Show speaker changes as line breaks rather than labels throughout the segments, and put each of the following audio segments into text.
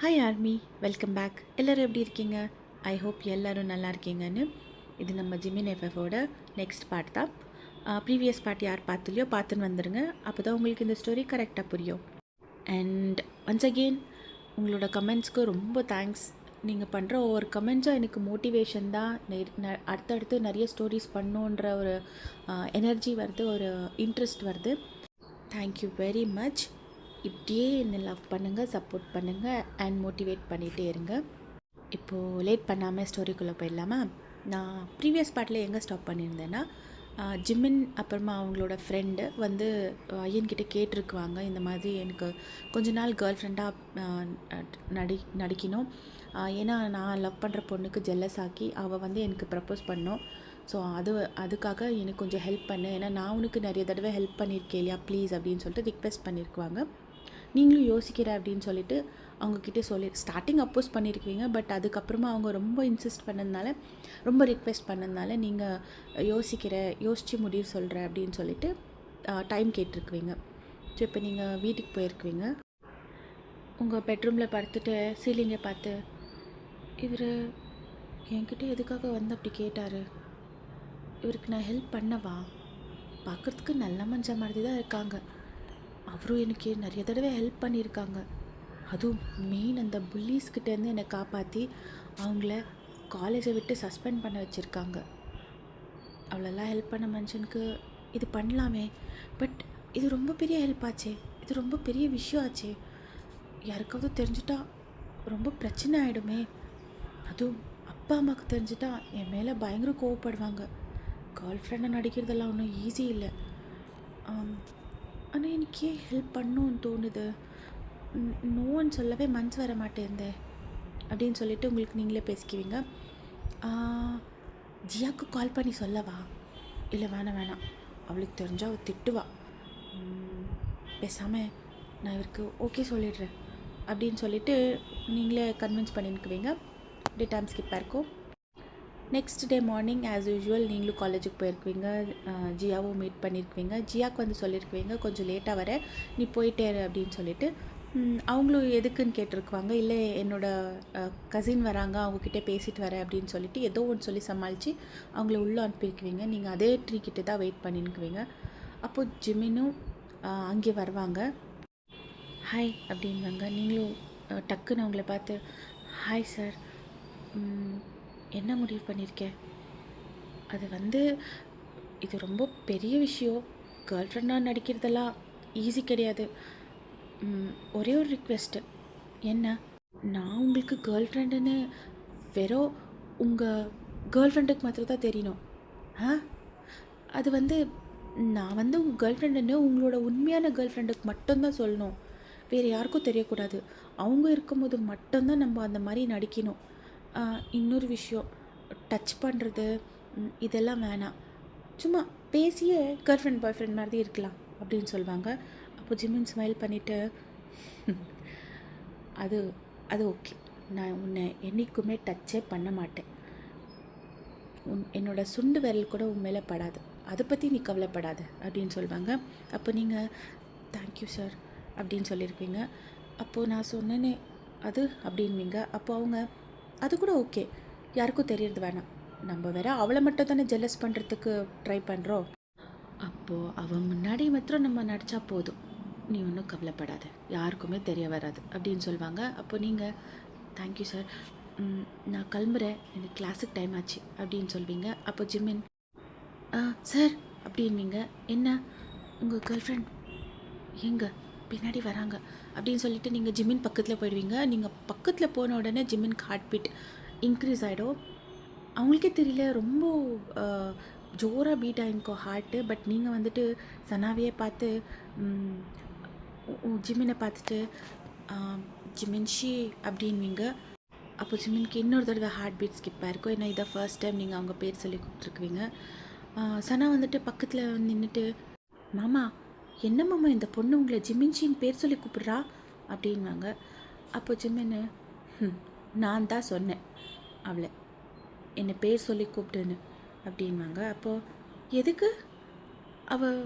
Hi army, welcome back. எல்லோரும் எப்படி இருக்கீங்க? ஐ ஹோப் எல்லோரும் நல்லா இருக்கீங்கன்னு. இது நம்ம ஜிமின் எஃப்எஃபோட நெக்ஸ்ட் பார்ட் தான். ப்ரீவியஸ் பார்ட் யார் பார்த்துலையோ பார்த்துன்னு வந்துடுங்க. அப்போ தான் உங்களுக்கு இந்த ஸ்டோரி கரெக்டாக புரியும். அண்ட் ஒன்ஸ் அகெயின் உங்களோட கமெண்ட்ஸ்க்கு ரொம்ப தேங்க்ஸ். நீங்கள் பண்ணுற ஒவ்வொரு கமெண்ட்ஸும் எனக்கு மோட்டிவேஷன் தான். அடுத்தடுத்து நிறைய ஸ்டோரிஸ் பண்ணுன்ற ஒரு எனர்ஜி வருது, ஒரு இன்ட்ரெஸ்ட் வருது. Thank you very much. இப்படியே என்னை லவ் பண்ணுங்கள், சப்போர்ட் பண்ணுங்கள் அண்ட் மோட்டிவேட் பண்ணிகிட்டே இருங்க. இப்போது லேட் பண்ணாமல் ஸ்டோரிக்குள்ளே போயிடலாமா? நான் ப்ரீவியஸ் பார்ட்டில் எங்கே ஸ்டாப் பண்ணியிருந்தேன்னா, ஜிமின் அப்புறமா அவங்களோட ஃப்ரெண்டு வந்து ஐயன்கிட்ட கேட்டிருக்குவாங்க, இந்த மாதிரி எனக்கு கொஞ்ச நாள் கேர்ள் ஃப்ரெண்டாக நடிக்கணும். ஏன்னா நான் லவ் பண்ணுற பொண்ணுக்கு ஜெல்லஸ் ஆக்கி அவள் வந்து எனக்கு ப்ரப்போஸ் பண்ணோம். ஸோ அதுக்காக எனக்கு கொஞ்சம் ஹெல்ப் பண்ணு, ஏன்னா நான் உனக்கு நிறைய தடவை ஹெல்ப் பண்ணியிருக்கேன் இல்லையா, ப்ளீஸ் அப்படின்னு சொல்லிட்டு ரிக்வெஸ்ட் பண்ணியிருக்குவாங்க. நீங்களும் யோசிக்கிற அப்படின்னு சொல்லிட்டு அவங்கக்கிட்டே ஸ்டார்டிங் அப்போஸ் பண்ணியிருக்கீங்க. பட் அதுக்கப்புறமா அவங்க ரொம்ப இன்சிஸ்ட் பண்ணதுனால, ரொம்ப ரிக்வெஸ்ட் பண்ணதுனால நீங்கள் யோசித்து முடிவு சொல்கிற அப்படின்னு சொல்லிட்டு டைம் கேட்டிருக்குவீங்க. ஸோ இப்போ நீங்கள் வீட்டுக்கு போயிருக்குவீங்க. உங்கள் பெட்ரூமில் படுத்துட்டு சீலிங்கை பார்த்து, இவர் என்கிட்ட எதுக்காக வந்து அப்படி கேட்டார், இவருக்கு நான் ஹெல்ப் பண்ணவா, பார்க்குறதுக்கு நல்ல மனுஷ மாதிரி தான் இருக்காங்க, அவரும் எனக்கு நிறைய தடவை ஹெல்ப் பண்ணியிருக்காங்க, அதுவும் மெயின் அந்த புல்லீஸ்கிட்டேருந்து என்னை காப்பாற்றி அவங்கள காலேஜை விட்டு சஸ்பெண்ட் பண்ண வச்சுருக்காங்க. அவ்வளோலாம் ஹெல்ப் பண்ண மனுஷனுக்கு இது பண்ணலாமே, பட் இது ரொம்ப பெரிய ஹெல்ப் ஆச்சே, இது ரொம்ப பெரிய விஷயம் ஆச்சே, யாருக்காவது தெரிஞ்சுட்டா ரொம்ப பிரச்சனை ஆகிடுமே, அதுவும் அப்பா அம்மாவுக்கு தெரிஞ்சுட்டா என் மேலே பயங்கர கோவப்படுவாங்க, கேர்ள் ஃப்ரெண்டை நடிக்கிறதெல்லாம் ஒன்றும் ஈஸி இல்லை, ஆனால் எனக்கு ஏன் ஹெல்ப் பண்ணணும்னு தோணுது, நோன்னு சொல்லவே மனசு வர மாட்டேந்தே அப்படின்னு சொல்லிட்டு உங்களுக்கு நீங்களே பேசிக்குவீங்க. ஜியாவுக்கு கால் பண்ணி சொல்லவா, இல்லை வேணாம், அவளுக்கு தெரிஞ்சால் அவள் திட்டுவா, பேசாமல் நான் இவருக்கு ஓகே சொல்லிடுறேன் அப்படின்னு சொல்லிட்டு நீங்களே கன்வின்ஸ் பண்ணிக்குவீங்க. அப்படியே டைம் ஸ்கிப்பாக இருக்கும். Next day morning as usual நீங்களும் காலேஜுக்கு போயிருக்குவீங்க, ஜியாவும் மீட் பண்ணியிருக்குவீங்க. ஜியாவுக்கு வந்து சொல்லியிருக்குவீங்க கொஞ்சம் லேட்டாக வர, நீ போயிட்டேரு அப்படின்னு சொல்லிட்டு. அவங்களும் எதுக்குன்னு கேட்டிருக்குவாங்க, இல்லை என்னோடய கசின் வராங்க, அவங்கக்கிட்ட பேசிட்டு வரேன் அப்படின்னு சொல்லிட்டு ஏதோ ஒன்று சொல்லி சமாளித்து அவங்கள உள்ளே அனுப்பியிருக்குவீங்க. நீங்கள் அதே ட்ரீ கிட்டே தான் வெயிட் பண்ணிக்குவீங்க. அப்போது ஜிமினும் அங்கே வருவாங்க. ஹாய் அப்படின்வாங்க. நீங்களும் டக்குன்னு அவங்கள பார்த்து, ஹாய் சார், என்ன முடிவு பண்ணியிருக்கேன், அது வந்து இது ரொம்ப பெரிய விஷயம், கேர்ள் ஃப்ரெண்டாக நடிக்கிறதெல்லாம் ஈஸி கிடையாது, ஒரே ஒரு ரிக்வெஸ்ட்டு, என்ன, நான் உங்களுக்கு கேர்ள் ஃப்ரெண்டுன்னு வெறும் உங்கள் கேர்ள் ஃப்ரெண்டுக்கு மாத்திரம் தான் தெரியணும். அது வந்து நான் வந்து உங்கள் கேர்ள் ஃப்ரெண்டுன்னு உங்களோட உண்மையான கேர்ள் ஃப்ரெண்டுக்கு மட்டும்தான் சொல்லணும், வேறு யாருக்கும் தெரியக்கூடாது, அவங்க இருக்கும்போது மட்டும்தான் நம்ம அந்த மாதிரி நடிக்கணும். இன்னொரு விஷயம், டச் பண்ணுறது இதெல்லாம் வேணாம், சும்மா பேசியே கேர்ள் ஃப்ரெண்ட் பாய் ஃப்ரெண்ட் மாதிரி இருக்கலாம் அப்படின்னு சொல்லுவாங்க. அப்போ ஜிமின் ஸ்மைல் பண்ணிவிட்டு, அது அது ஓகே, நான் உன்னை என்றைக்குமே டச்சே பண்ண மாட்டேன், என்னோடய சுண்டு விரல் கூட உன் மேலே படாது, அதை பற்றி நீ கவலைப்படாத அப்படின்னு சொல்லுவாங்க. அப்போ நீங்கள் தேங்க்யூ சார் அப்படின்னு சொல்லியிருக்கீங்க. அப்போது நான் சொன்னேனே அது அப்படின்வீங்க. அப்போ அவங்க அது கூட ஓகே, யாருக்கும் தெரியறது வேணாம், நம்ம வேற அவளை மட்டும் தானே ஜெலஸ் பண்ணுறதுக்கு ட்ரை பண்ணுறோம், அப்போது அவன் முன்னாடி மாத்திரம் நம்ம நடித்தா போதும், நீ ஒன்றும் கவலைப்படாத, யாருக்குமே தெரிய வராது அப்படின்னு சொல்லுவாங்க. அப்போ நீங்கள் தேங்க்யூ சார், நான் கிளம்புறேன், எனக்கு கிளாஸுக்கு டைம் ஆச்சு அப்படின்னு சொல்வீங்க. அப்போ ஜிமின் சார் அப்படின்வீங்க. என்ன, உங்கள் கேர்ள் ஃப்ரெண்ட் எங்கே பின்னாடி வராங்க அப்படின்னு சொல்லிட்டு நீங்கள் ஜிமின் பக்கத்தில் போயிடுவீங்க. நீங்கள் பக்கத்தில் போன உடனே ஜிமின்க்கு ஹார்ட் பீட் இன்க்ரீஸ் ஆகிடும். அவங்களுக்கே தெரியல, ரொம்ப ஜோராக பீட் ஆகிருக்கோம் ஹார்ட்டு. பட் நீங்கள் வந்துட்டு சனாவையே பார்த்து ஜிமினை பார்த்துட்டு ஜிமின்ஷி அப்படின்வீங்க. அப்போ ஜிமின்க்கு இன்னொரு தடவை ஹார்ட் பீட் ஸ்கிப்பாக இருக்கும், ஏன்னா இதை ஃபர்ஸ்ட் டைம் நீங்கள் அவங்க பேர் சொல்லி கூப்பிட்ருக்குவீங்க. சனா வந்துட்டு பக்கத்தில் நின்றுட்டு, மாமா என்ன மாமா இந்த பொண்ணு உங்களை ஜிமின்ஷின்னு பேர் சொல்லி கூப்பிட்றா அப்படின்வாங்க. அப்போ ஜிமின்னு, நான் தான் சொன்னேன் அவளை என்னை பேர் சொல்லி கூப்பிட்டுன்னு அப்படின்வாங்க. அப்போது எதுக்கு, அவள்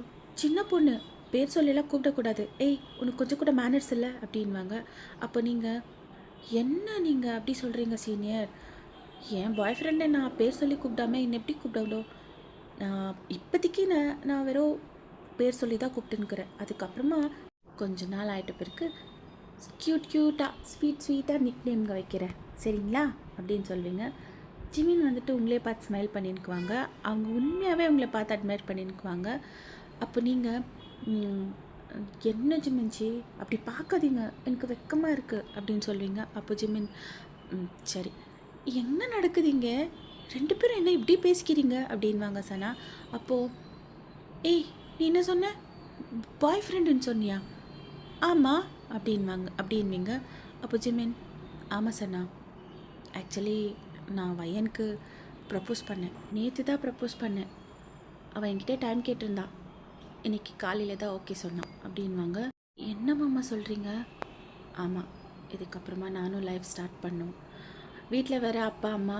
சின்ன பொண்ணு, பேர் சொல்லலாம் கூப்பிடக்கூடாது, ஏய் உனக்கு கொஞ்சம் கூட மேனர்ஸ் இல்லை அப்படின்வாங்க. அப்போ நீங்கள் என்ன நீங்கள் அப்படி சொல்கிறீங்க சீனியர்? என் பாய் ஃப்ரெண்டை நான் பேர் சொல்லி கூப்பிடாம என்ன எப்படி கூப்பிடணும்? இப்போதைக்கு நான் வெறும் பேர் சொல்லி தான் கூப்பிட்டுன்னுக்கிறேன். அதுக்கப்புறமா கொஞ்ச நாள் ஆகிட்ட பிறகு க்யூட்டாக ஸ்வீட்டாக நிக் நேம்ங்க வைக்கிறேன், சரிங்களா அப்படின்னு சொல்வீங்க. ஜிமின் வந்துட்டு உங்களே பார்த்து ஸ்மைல் பண்ணின்னுக்குவாங்க. அவங்க உண்மையாகவே உங்களை பார்த்து அட்மையர் பண்ணின்னுக்குவாங்க. அப்போ நீங்கள் என்ன ஜிமின்ச்சி அப்படி பார்க்காதீங்க, எனக்கு வெக்கமாக இருக்குது அப்படின்னு சொல்வீங்க. அப்போ ஜிமின் சரி என்ன நடக்குதுங்க, 2 பேரும் என்ன இப்படி பேசிக்கிறீங்க அப்படின்வாங்க சனா. அப்போது ஏய் நீ என்ன சொன்ன, பாய் ஃப்ரெண்டுன்னு சொன்னியா? ஆமாம் அப்படின்வீங்க. அப்போ ஜிமின் ஆமாம் சனா, ஆக்சுவலி நான் வையனுக்கு ப்ரப்போஸ் பண்ணேன், நேற்று தான் ப்ரப்போஸ் பண்ணேன். அவன் என்கிட்ட டைம் கேட்டிருந்தா, இன்றைக்கி காலையில் தான் ஓகே சொன்னான் அப்படின்வாங்க. என்ன மாமா சொல்கிறீங்க? ஆமாம், இதுக்கப்புறமா நானும் லைஃப் ஸ்டார்ட் பண்ணோம். வீட்டில் வேறு அப்பா அம்மா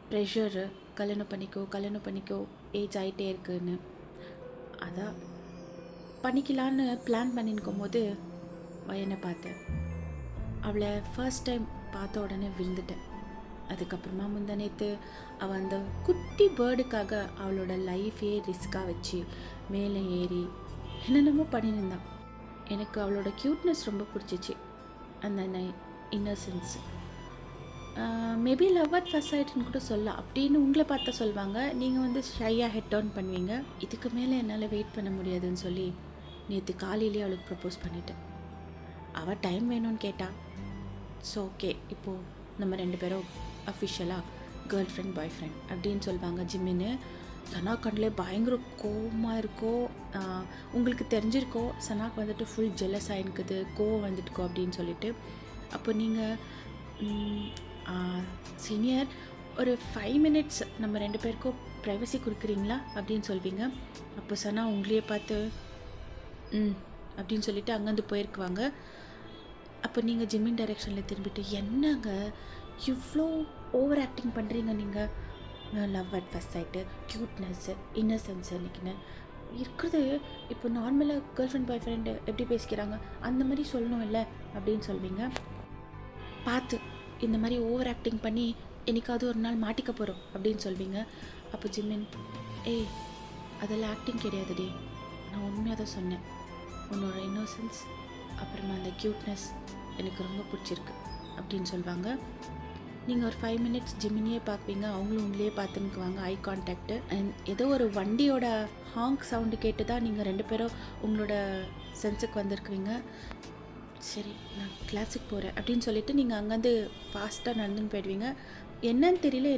ப்ரெஷரு, கல்யாணம் பண்ணிக்கோ ஏஜ் ஆகிட்டே இருக்குன்னு. அதான் பண்ணிக்கலான்னு பிளான் பண்ணிருக்கும் போது வயனை பார்த்தேன். அவளை ஃபர்ஸ்ட் டைம் பார்த்த உடனே விழுந்துட்டேன். அதுக்கப்புறமா முந்தானேத்து அவள் அந்த குட்டி பேர்டுக்காக அவளோட லைஃபே ரிஸ்க்காக வச்சு மேலே ஏறி என்னென்னமோ பண்ணியிருந்தான். எனக்கு அவளோட க்யூட்னஸ் ரொம்ப பிடிச்சிச்சு, அந்த innocence. Maybe love at first சைட்னு கூட சொல்லலாம் அப்படின்னு உங்களை பார்த்தா சொல்லுவாங்க. நீங்கள் வந்து ஷையாக ஹெட் டவுன் பண்ணுவீங்க. இதுக்கு மேலே என்னால் வெயிட் பண்ண முடியாதுன்னு சொல்லி நேற்று காலையிலேயே அவளுக்கு ப்ரப்போஸ் பண்ணிட்டேன். அவள் டைம் வேணும்னு கேட்டாள். ஸோ ஓகே, இப்போது நம்ம 2 பேரும் அஃபிஷியலாக கேர்ள் ஃப்ரெண்ட் பாய் ஃப்ரெண்ட் அப்படின்னு சொல்லுவாங்க. ஜிம்மின்னு சனா கண்ணிலே பயங்கர கோவமாக இருக்கோ. உங்களுக்கு தெரிஞ்சிருக்கோ சனாக்கு வந்துட்டு ஃபுல் ஜெலஸ் ஆகிருக்குது, கோவம் வந்துட்டுக்கோ அப்படின்னு சொல்லிட்டு. அப்போ நீங்கள் சீனியர் ஒரு 5 மினிட்ஸ் நம்ம 2 பேருக்கும் ப்ரைவசி கொடுக்குறீங்களா அப்படின்னு சொல்வீங்க. அப்போ சனா உங்களையே பார்த்து அப்படின்னு சொல்லிட்டு அங்கேருந்து போயிருக்குவாங்க. அப்போ நீங்கள் ஜிம்மின் டைரெக்ஷனில் திரும்பிட்டு என்னங்க இவ்வளோ ஓவர் ஆக்டிங் பண்ணுறீங்க நீங்கள், love at first sight, cuteness, innocence இன்னைக்குன்னு இருக்கிறது. இப்போ நார்மலாக கேர்ள் ஃப்ரெண்ட் பாய் ஃப்ரெண்டு எப்படி பேசிக்கிறாங்க அந்த மாதிரி சொல்லணும் இல்லை அப்படின்னு சொல்வீங்க. பார்த்து இந்த மாதிரி ஓவர் ஆக்டிங் பண்ணி என்னைக்காவது ஒரு நாள் மாட்டிக்க போகிறோம் அப்படின்னு சொல்வீங்க. அப்போ ஜிம்மின் ஏய் அதெல்லாம் ஆக்டிங் கிடையாதுடி, நான் உண்மையாக தான் சொன்னேன். உன்னோட இன்னோசன்ஸ் அப்புறமா அந்த க்யூட்னஸ் எனக்கு ரொம்ப பிடிச்சிருக்கு அப்படின்னு சொல்லுவாங்க. நீங்கள் ஒரு 5 மினிட்ஸ் ஜிம்மினியே பார்ப்பீங்க, அவங்களும் உங்களையே பார்த்துன்னுக்குவாங்க, ஐ கான்டாக்டு. அண்ட் ஏதோ ஒரு வண்டியோட ஹாங்க் சவுண்டு கேட்டு தான் நீங்கள் 2 பேரும் உங்களோட சென்ஸுக்கு வந்திருக்குவீங்க. சரி நான் கிளாஸுக்கு போகிறேன் அப்படின்னு சொல்லிட்டு நீங்கள் அங்கேருந்து ஃபாஸ்ட்டாக நடந்துன்னு போயிடுவீங்க. என்னன்னு தெரியல,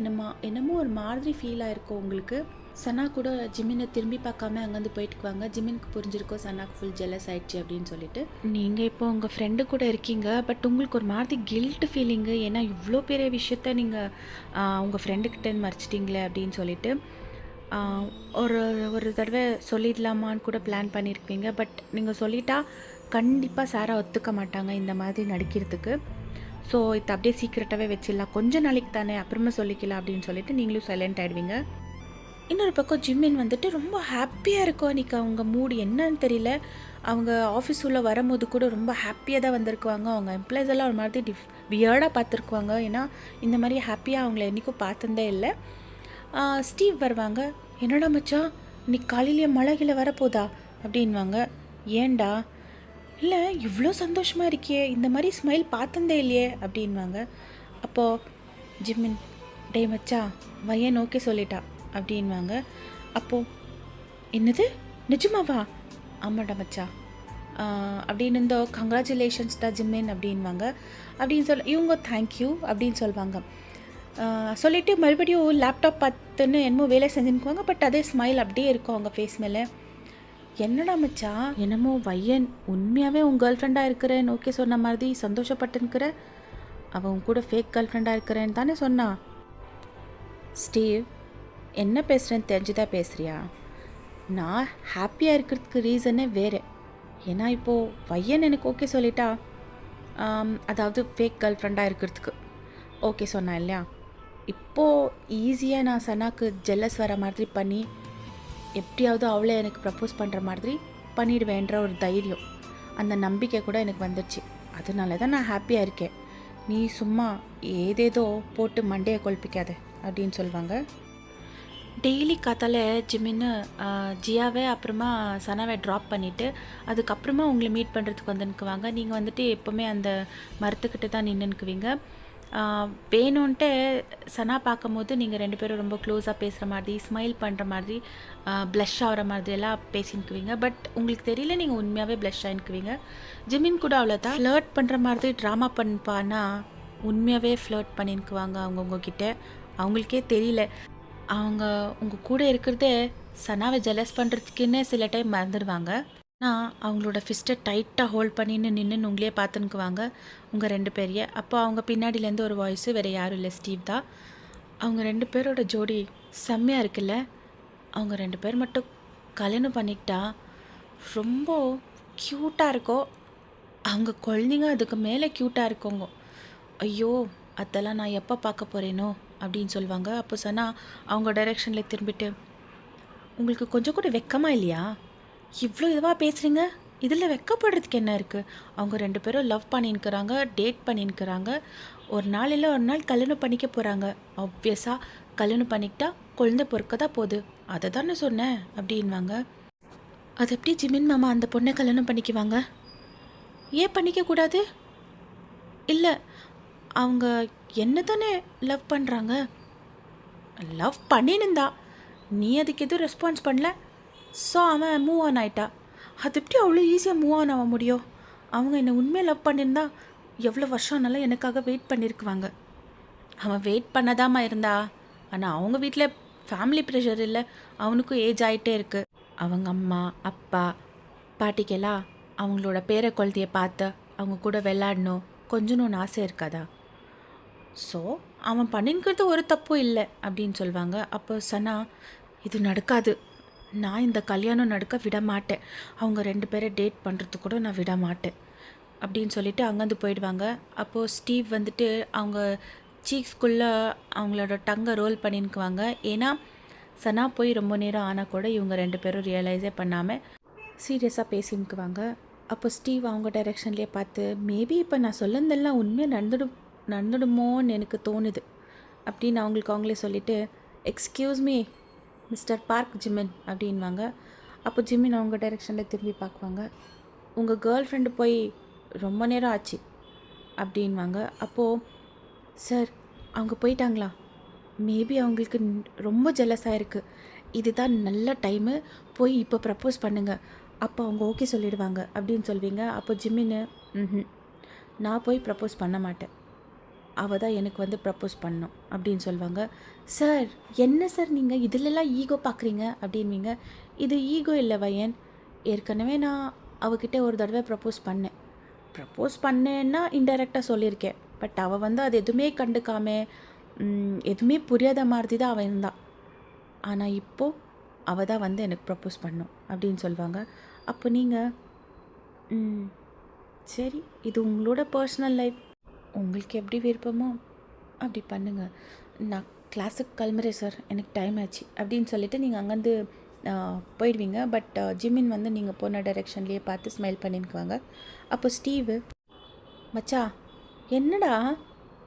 என்னமோ ஒரு மாதிரி ஃபீல் ஆகிருக்கும் உங்களுக்கு. சனா கூட ஜிம்மினை திரும்பி பார்க்காம அங்கேருந்து போயிட்டுக்குவாங்க. ஜிம்மினுக்கு புரிஞ்சிருக்கோம் சனாக்கு ஃபுல் ஜெலஸ் ஆயிடுச்சு அப்படின்னு சொல்லிட்டு. நீங்கள் இப்போ உங்கள் ஃப்ரெண்டு கூட இருக்கீங்க, பட் உங்களுக்கு ஒரு மாதிரி கில்ட் ஃபீலிங்கு, ஏன்னா இவ்வளோ பெரிய விஷயத்த நீங்கள் உங்கள் ஃப்ரெண்டுக்கிட்டேருந்து மறைச்சிட்டிங்களே அப்படின்னு சொல்லிட்டு. ஒரு தடவை சொல்லிடலாமான்னு கூட பிளான் பண்ணியிருப்பீங்க. பட் நீங்கள் சொல்லிட்டா கண்டிப்பாக சாரா ஒத்துக்க மாட்டாங்க இந்த மாதிரி நடிக்கிறதுக்கு. ஸோ இது அப்படியே சீக்கிரட்டாகவே வச்சிடலாம், கொஞ்சம் நாளைக்கு தானே அப்புறமா சொல்லிக்கலாம் அப்படின்னு சொல்லிட்டு நீங்களும் சைலண்ட் ஆகிடுவீங்க. இன்னொரு பக்கம் ஜிம்மின் வந்துட்டு ரொம்ப ஹாப்பியாக இருக்கும். அன்றைக்கி அவங்க மூடு என்னன்னு தெரியல, அவங்க ஆஃபீஸ் உள்ள வரும்போது கூட ரொம்ப ஹாப்பியாக தான் வந்திருக்குவாங்க. அவங்க எம்ப்ளாயிஸ் எல்லாம் ஒரு மாதிரி வியர்டாக பார்த்துருக்குவாங்க, ஏன்னா இந்த மாதிரி ஹாப்பியாக அவங்கள என்றைக்கும் பார்த்ததே இல்லை. ஸ்டீவ் வருவாங்க. என்னடா மச்சான் இன்னைக்கு காலையிலேயே மழை கீழே வரப்போதா அப்படின்வாங்க. ஏண்டா? இல்லை இவ்வளோ சந்தோஷமாக இருக்கியே, இந்த மாதிரி ஸ்மைல் பார்த்ததே இல்லையே அப்படின்வாங்க. அப்போது ஜிம்மின் டே மச்சா வையன் ஓகே சொல்லிட்டா அப்படின்வாங்க. அப்போது என்னது நிஜமாவா? ஆமாடா மச்சா அப்படின்னு இருந்தோ கங்க்ராச்சுலேஷன்ஸ்டா ஜிம்மின் அப்படின்வாங்க. அப்படின்னு இவங்க தேங்க்யூ அப்படின்னு சொல்லுவாங்க. சொல்லிவிட்டு மறுபடியும் லேப்டாப் பார்த்துன்னு என்னமோ வேலை செஞ்சுக்குவாங்க. பட் அதே ஸ்மைல் அப்படியே இருக்கும் அவங்க ஃபேஸ் மேலே. என்னடா மச்சா என்னமோ வையன் உண்மையாகவே உன் கேர்ள் ஃப்ரெண்டாக இருக்கிறேன்னு ஓகே சொன்ன மாதிரி சந்தோஷப்பட்டுன்னுக்கிற, அவன் கூட ஃபேக் கேர்ள் ஃப்ரெண்டாக இருக்கிறேன்னு தானே சொன்னான். ஸ்டீவ் என்ன பேசுகிறேன்னு தெரிஞ்சுதான் பேசுகிறியா? நான் ஹாப்பியாக இருக்கிறதுக்கு ரீசனே வேறு. ஏன்னா இப்போது வையன் எனக்கு ஓகே சொல்லிட்டா, அதாவது ஃபேக் கேர்ள் ஃப்ரெண்டாக இருக்கிறதுக்கு ஓகே சொன்னான் இல்லையா. இப்போது ஈஸியாக நான் சனாக்கு ஜெல்லஸ் வர மாதிரி பண்ணி எப்படியாவது அவளை எனக்கு ப்ரப்போஸ் பண்ணுற மாதிரி பண்ணிடுவேன்ற ஒரு தைரியம், அந்த நம்பிக்கை கூட எனக்கு வந்துடுச்சு. அதனால தான் நான் ஹாப்பியாக இருக்கேன். நீ சும்மா ஏதேதோ போட்டு மண்டையை கொழுப்பிக்காத அப்படின்னு சொல்லுவாங்க. டெய்லி காத்தால ஜிம்மின்னு ஜியாவை அப்புறமா சனாவை ட்ராப் பண்ணிவிட்டு அதுக்கப்புறமா உங்களை மீட் பண்ணுறதுக்கு வந்து நிற்குவாங்க. நீங்கள் வந்துட்டு எப்போவுமே அந்த மரத்துக்கிட்ட தான் நின்றுக்குவீங்க. வேணும்ன்ட்டு சனா பார்க்கும்போது நீங்கள் 2 பேரும் ரொம்ப க்ளோஸாக பேசுகிற மாதிரி, ஸ்மைல் பண்ணுற மாதிரி, ப்ளஷ் ஆகிற மாதிரியெல்லாம் பேசினுக்குவீங்க. பட் உங்களுக்கு தெரியல நீங்கள் உண்மையாகவே ப்ளஷ் ஆகினுக்குவீங்க. ஜிமின் கூட அவ்வளோதான் ஃப்ளர்ட் பண்ணுற மாதிரி ட்ராமா பண்ணிப்பான்னா உண்மையாகவே ஃப்ளர்ட் பண்ணினுக்குவாங்க அவங்க உங்ககிட்ட. அவங்களுக்கே தெரியல. அவங்க உங்கள் கூட இருக்கிறதே சனாவை ஜெலஸ் பண்ணுறதுக்குன்னே சில டைம் மறந்துடுவாங்க. ஆனால் அவங்களோட ஃபிஸ்ட்டை டைட்டாக ஹோல்ட் பண்ணின்னு நின்று உங்களே பார்த்துன்னுக்குவாங்க உங்கள் 2 பேரையே. அப்போ அவங்க பின்னாடியிலேருந்து ஒரு வாய்ஸு, வேறு யாரும் இல்லை, ஸ்டீவ் தான். அவங்க 2 பேரோட ஜோடி செம்மையாக இருக்குல்ல. அவங்க 2 பேர் மட்டும் கல்யாணம் பண்ணிக்கிட்டா ரொம்ப க்யூட்டாக இருக்கும். அவங்க குழந்தைங்க அதுக்கு மேலே க்யூட்டாக இருக்குங்க. ஐயோ அதெல்லாம் நான் எப்போ பார்க்க போகிறேனோ அப்படின்னு சொல்லுவாங்க. அப்போ சனா அவங்க டைரெக்ஷனில் திரும்பிட்டு, உங்களுக்கு கொஞ்சம் கூட வெக்கமாக இல்லையா? இவ்வளோ இதுவாக பேசுகிறீங்க, இதில் வெக்கப்படுறதுக்கு என்ன இருக்குது? அவங்க 2 பேரும் லவ் பண்ணின்னுக்கிறாங்க, டேட் பண்ணின்னுக்கிறாங்க. ஒரு நாள் இல்லை ஒரு நாள் கல்யாணம் பண்ணிக்க போகிறாங்க. ஆப்வியஸாக கல்யாணம் பண்ணிக்கிட்டா குழந்தை பொறுக்க தான் போகுது, அதை தானே சொன்னேன் அப்படின்வாங்க. அது எப்படி ஜிமின் மாமா அந்த பொண்ணை கல்யாணம் பண்ணிக்குவாங்க? ஏன் பண்ணிக்கக்கூடாது? இல்லை, அவங்க என்ன தானே லவ் பண்ணுறாங்க. லவ் பண்ணினுந்தா நீ அதுக்கு எதுவும் ரெஸ்பான்ஸ் பண்ணல, ஸோ அவன் மூவ் ஆன் ஆகிட்டா. அது எப்படி அவ்வளோ ஈஸியாக மூவ் ஆன் ஆக முடியும்? அவங்க என்னை உண்மையாக லவ் பண்ணியிருந்தா எவ்வளோ வருஷம்னாலும் எனக்காக வெயிட் பண்ணியிருக்குவாங்க. அவன் வெயிட் பண்ணதாமா இருந்தா. ஆனால் அவங்க வீட்டில் ஃபேமிலி ப்ரெஷர் இல்லை, அவனுக்கும் ஏஜ் ஆகிட்டே இருக்குது. அவங்க அம்மா அப்பா பாட்டிக்கெல்லாம் அவங்களோட பேர குழந்தையை பார்த்து அவங்க கூட விளையாடணும் கொஞ்சணும்னு ஆசை இருக்காதா? ஸோ அவன் பண்ணின்றது ஒரு தப்பும் இல்லை அப்படின்னு சொல்லுவாங்க. அப்போ சனா, இது நடக்காது, நான் இந்த கல்யாணம் நடக்க விட மாட்டேன், அவங்க 2 பேரை டேட் பண்ணுறது கூட நான் விட மாட்டேன் அப்படின்னு சொல்லிட்டு அங்கேருந்து போயிடுவாங்க. அப்போது ஸ்டீவ் வந்துட்டு அவங்க சீக்ஸ்குள்ளே அவங்களோட டங்கை ரோல் பண்ணின்னுக்குவாங்க. ஏன்னா சனா போய் ரொம்ப நேரம் ஆனால் கூட இவங்க 2 பேரும் ரியலைஸே பண்ணாமல் சீரியஸாக பேசின்னுக்குவாங்க. அப்போ ஸ்டீவ் அவங்க டைரெக்ஷன்லேயே பார்த்து, மேபி இப்போ நான் சொல்லந்தெல்லாம் உண்மையாக நடந்துடுமோன்னு எனக்கு தோணுது அப்படின்னு அவங்களே சொல்லிவிட்டு, excuse me mister park Jimin அப்படின்வாங்க. அப்போ ஜிமின் அவங்க டைரெக்ஷனில் திரும்பி பார்க்குவாங்க. உங்கள் கேர்ள் ஃப்ரெண்டு போய் ரொம்ப நேரம் ஆச்சு அப்படின்வாங்க. அப்போது, சார் அவங்க போயிட்டாங்களா? மேபி அவங்களுக்கு ரொம்ப ஜெலஸாக இருக்குது, இதுதான் நல்ல டைமு, போய் இப்போ ப்ரப்போஸ் பண்ணுங்கள், அப்போ அவங்க ஓகே சொல்லிடுவாங்க அப்படின்னு சொல்வீங்க. அப்போ ஜிம்மின்னு, நான் போய் ப்ரப்போஸ் பண்ண மாட்டேன், அவள் தான் எனக்கு வந்து ப்ரப்போஸ் பண்ணணும் அப்படின்னு சொல்லுவாங்க. சார் என்ன சார் நீங்கள் இதிலெல்லாம் ஈகோ பார்க்குறீங்க அப்படின்வீங்க. இது ஈகோ இல்லை வயன், ஏற்கனவே நான் அவகிட்ட ஒரு தடவை ப்ரப்போஸ் பண்ணேன்னா இன்டைரக்டாக சொல்லியிருக்கேன். பட் அவள் வந்து அது எதுவுமே கண்டுக்காமல் எதுவுமே புரியாத மாதிரி தான் அவன் இருந்தான். ஆனால் இப்போது அவள் தான் வந்து எனக்கு ப்ரப்போஸ் பண்ணணும் அப்படின்னு சொல்லுவாங்க. அப்போ நீங்கள், சரி இது உங்களோட பர்சனல் லைஃப், உங்களுக்கு எப்படி விருப்பமோ அப்படி பண்ணுங்கள், நான் கிளாஸுக்கு கிளம்புறேன் சார், எனக்கு டைம் ஆச்சு அப்படின்னு சொல்லிவிட்டு நீங்கள் அங்கேருந்து போயிடுவீங்க. பட் ஜிமின் வந்து நீங்கள் போன டைரெக்ஷன்லேயே பார்த்து ஸ்மைல் பண்ணிக்குவாங்க. அப்போ ஸ்டீவு, மச்சா என்னடா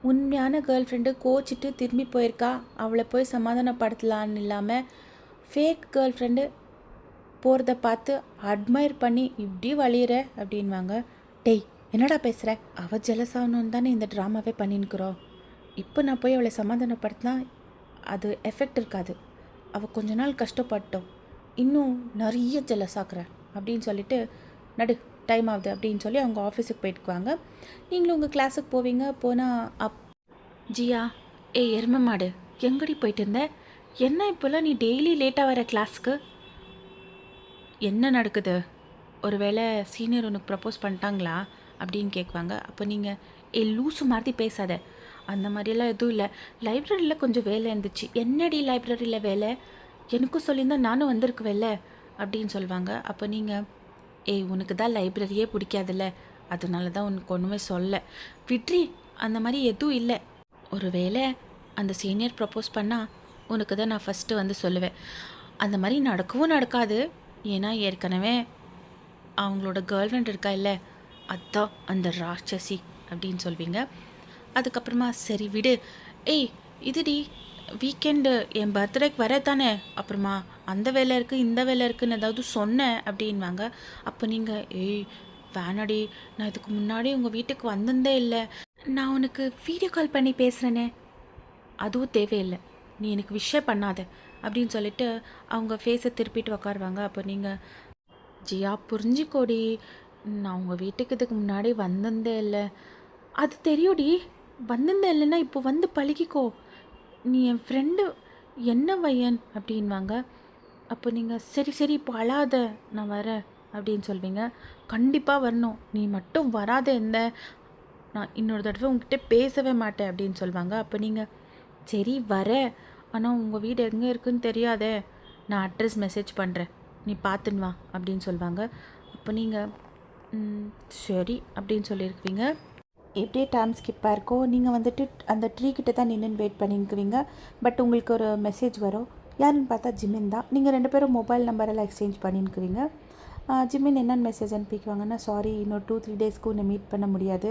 உண்மையான கேர்ள் ஃப்ரெண்டு கோச்சிட்டு திரும்பி போயிருக்கா, அவளை போய் சமாதானப்படுத்தலான்னு இல்லாமல் ஃபேக் கேர்ள் ஃப்ரெண்டு போகிறத பார்த்து அட்மையர் பண்ணி இப்படி வழியிற அப்படின்வாங்க. டேய் என்னடா பேசுகிற, அவள் ஜெலஸ் ஆகணுன்னு தானே இந்த ட்ராமாவே பண்ணின்னுக்குறோம். இப்போ நான் போய் அவளை சமாதானப்படுத்தினா அது எஃபெக்ட் இருக்காது, அவள் கொஞ்ச நாள் கஷ்டப்பட்டோம், இன்னும் நிறைய ஜெலஸ் ஆக்குறேன் அப்படின்னு சொல்லிட்டு நடு டைம் ஆகுது அப்படின்னு சொல்லி அவங்க ஆஃபீஸுக்கு போயிட்டுக்குவாங்க. நீங்களும் உங்கள் கிளாஸுக்கு போவீங்க. போனால் ஜியா, எருமை மாடு எங்கடி போயிட்டு இருந்த, என்ன இப்போல்லாம் நீ டெய்லி லேட்டாக வர கிளாஸுக்கு, என்ன நடக்குது, ஒருவேளை சீனியர் உனக்கு ப்ரப்போஸ் பண்ணிட்டாங்களா அப்படின்னு கேட்குவாங்க. அப்போ நீங்கள் லூஸு மாதிரி பேசாத, அந்த மாதிரியெல்லாம் எதுவும் இல்லை, லைப்ரரியில் கொஞ்சம் வேலை இருந்துச்சு. என்னடி லைப்ரரியில் வேலை, எனக்கும் சொல்லியிருந்தால் நானும் வந்திருக்குவேல்ல அப்படின்னு சொல்லுவாங்க. அப்போ நீங்கள், உனக்கு தான் லைப்ரரியே பிடிக்காதில்ல, அதனால தான் உனக்கு ஒன்றுமே சொல்ல விட்ரி, அந்த மாதிரி எதுவும் இல்லை, ஒரு வேளை அந்த சீனியர் ப்ரப்போஸ் பண்ணால் உனக்கு தான் நான் ஃபஸ்ட்டு வந்து சொல்லுவேன், அந்த மாதிரி நடக்கவும் நடக்காது, ஏன்னா ஏற்கனவே அவங்களோட கேர்ள் ஃப்ரெண்ட் இருக்கா இல்லை, அதான் அந்த ராட்சசி அப்படின்னு சொல்வீங்க. அதுக்கப்புறமா சரி விடு, ஏய் இதுடி வீக்கெண்டு என் பர்த்டேக்கு வர தானே, அப்புறமா அந்த வேலை இருக்குது இந்த வேலை இருக்குதுன்னு ஏதாவது சொன்னேன் அப்படின்வாங்க. அப்போ நீங்கள் ஏய் வேணாடி, நான் இதுக்கு முன்னாடி உங்கள் வீட்டுக்கு வந்திருந்தே இல்லை, நான் உனக்கு வீடியோ கால் பண்ணி பேசுகிறேனே, அதுவும் தேவையில்லை, நீ எனக்கு விஷயம் பண்ணாத அப்படின்னு சொல்லிட்டு அவங்க ஃபேஸை திருப்பிட்டு உக்காருவாங்க. அப்போ நீங்கள் ஜியா புரிஞ்சிக்கோடி, நான் உங்கள் வீட்டுக்கு இதுக்கு முன்னாடி வந்திருந்தே இல்லை, அது தெரியுடி, வந்திருந்தே இல்லைன்னா இப்போ வந்து பழகிக்கோ, நீ என் ஃப்ரெண்டு என்ன வையன் அப்படின்வாங்க. அப்போ நீங்கள் சரி சரி இப்போ அழாத, நான் வரேன் அப்படின்னு சொல்வீங்க. கண்டிப்பாக வரணும், நீ மட்டும் வராத எந்த, நான் இன்னொரு தடவை உங்ககிட்ட பேசவே மாட்டேன் அப்படின்னு சொல்லுவாங்க. அப்போ நீங்கள் சரி வர, ஆனால் உங்கள் வீடு எங்கே இருக்குதுன்னு தெரியாதே, நான் அட்ரஸ் மெசேஜ் பண்ணுறேன், நீ பார்த்துன்னு வா அப்படின்னு சொல்லுவாங்க. அப்போ நீங்கள் சரி அப்படின்னு சொல்லியிருக்குவீங்க. எப்படியே டைம் ஸ்கிப்பாக இருக்கோ, நீங்கள் வந்துட்டு அந்த ட்ரீ கிட்ட தான் நின்று வெயிட் பண்ணிக்குவீங்க. பட் உங்களுக்கு ஒரு மெசேஜ் வரும், யாருன்னு பார்த்தா ஜிமின் தான். நீங்கள் 2 பேரும் மொபைல் நம்பரெல்லாம் எக்ஸ்சேஞ்ச் பண்ணிக்குவீங்க. ஜிமின் என்னென்னு மெசேஜ் அனுப்பிக்குவாங்கன்னா, சாரி இன்னொரு 2-3 டேஸ்க்கு உன்னை மீட் பண்ண முடியாது,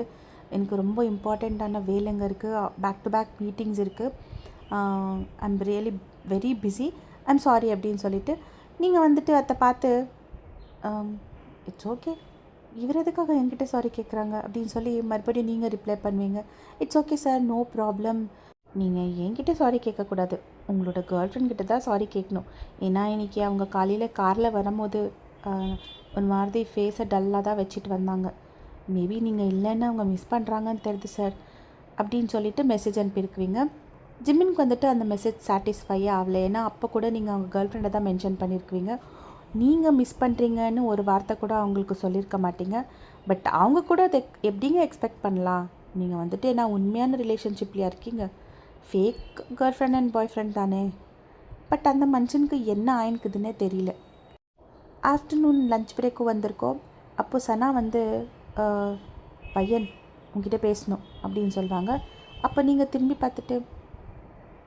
எனக்கு ரொம்ப இம்பார்ட்டண்ட்டான வேலைங்க இருக்குது, பேக் டு பேக் மீட்டிங்ஸ் இருக்குது, I'm really very busy, I'm sorry அப்படின்னு சொல்லிவிட்டு நீங்கள் வந்துட்டு அதை பார்த்து இட்ஸ் ஓகே, இவர் எதுக்காக என்கிட்ட சாரி கேட்குறாங்க அப்படின்னு சொல்லி மறுபடியும் நீங்கள் ரிப்ளை பண்ணுவீங்க. It's okay sir, no problem, நீங்கள் என்கிட்ட சாரி கேட்கக்கூடாது, உங்களோட கேர்ள் ஃப்ரெண்ட் கிட்ட தான் சாரி கேட்கணும். ஏன்னா இன்றைக்கி அவங்க காலையில் காரில் வரும்போது ஒரு மாதிரி ஃபேஸை டல்லாக தான் வச்சுட்டு வந்தாங்க, மேபி நீங்கள் இல்லைன்னு அவங்க மிஸ் பண்ணுறாங்கன்னு தெரியுது சார் அப்படின்னு சொல்லிவிட்டு மெசேஜ் அனுப்பியிருக்குவீங்க. ஜிம்மினுக்கு வந்துட்டு அந்த மெசேஜ் சாட்டிஸ்ஃபையே ஆகலை, ஏன்னா அப்போ கூட நீங்கள் அவங்க கேர்ள் ஃப்ரெண்டை தான் மென்ஷன் பண்ணியிருக்குவீங்க. நீங்கள் மிஸ் பண்ணுறீங்கன்னு ஒரு வார்த்தை கூட அவங்களுக்கு சொல்லியிருக்க மாட்டீங்க. பட் அவங்க கூட அதை எப்படிங்க எக்ஸ்பெக்ட் பண்ணலாம், நீங்கள் வந்துட்டு ஏன்னா உண்மையான ரிலேஷன்ஷிப்லையா இருக்கீங்க, fake girl friend and bye friend தானே. பட் அந்த மனுஷனுக்கு என்ன ஆயினுக்குதுன்னே தெரியல. ஆஃப்டர்நூன் லஞ்ச் பிரேக்கும் வந்திருக்கோம். அப்போது சனா வந்து பையன் உங்ககிட்ட பேசணும் அப்படின்னு சொல்லுவாங்க. அப்போ நீங்கள் திரும்பி பார்த்துட்டு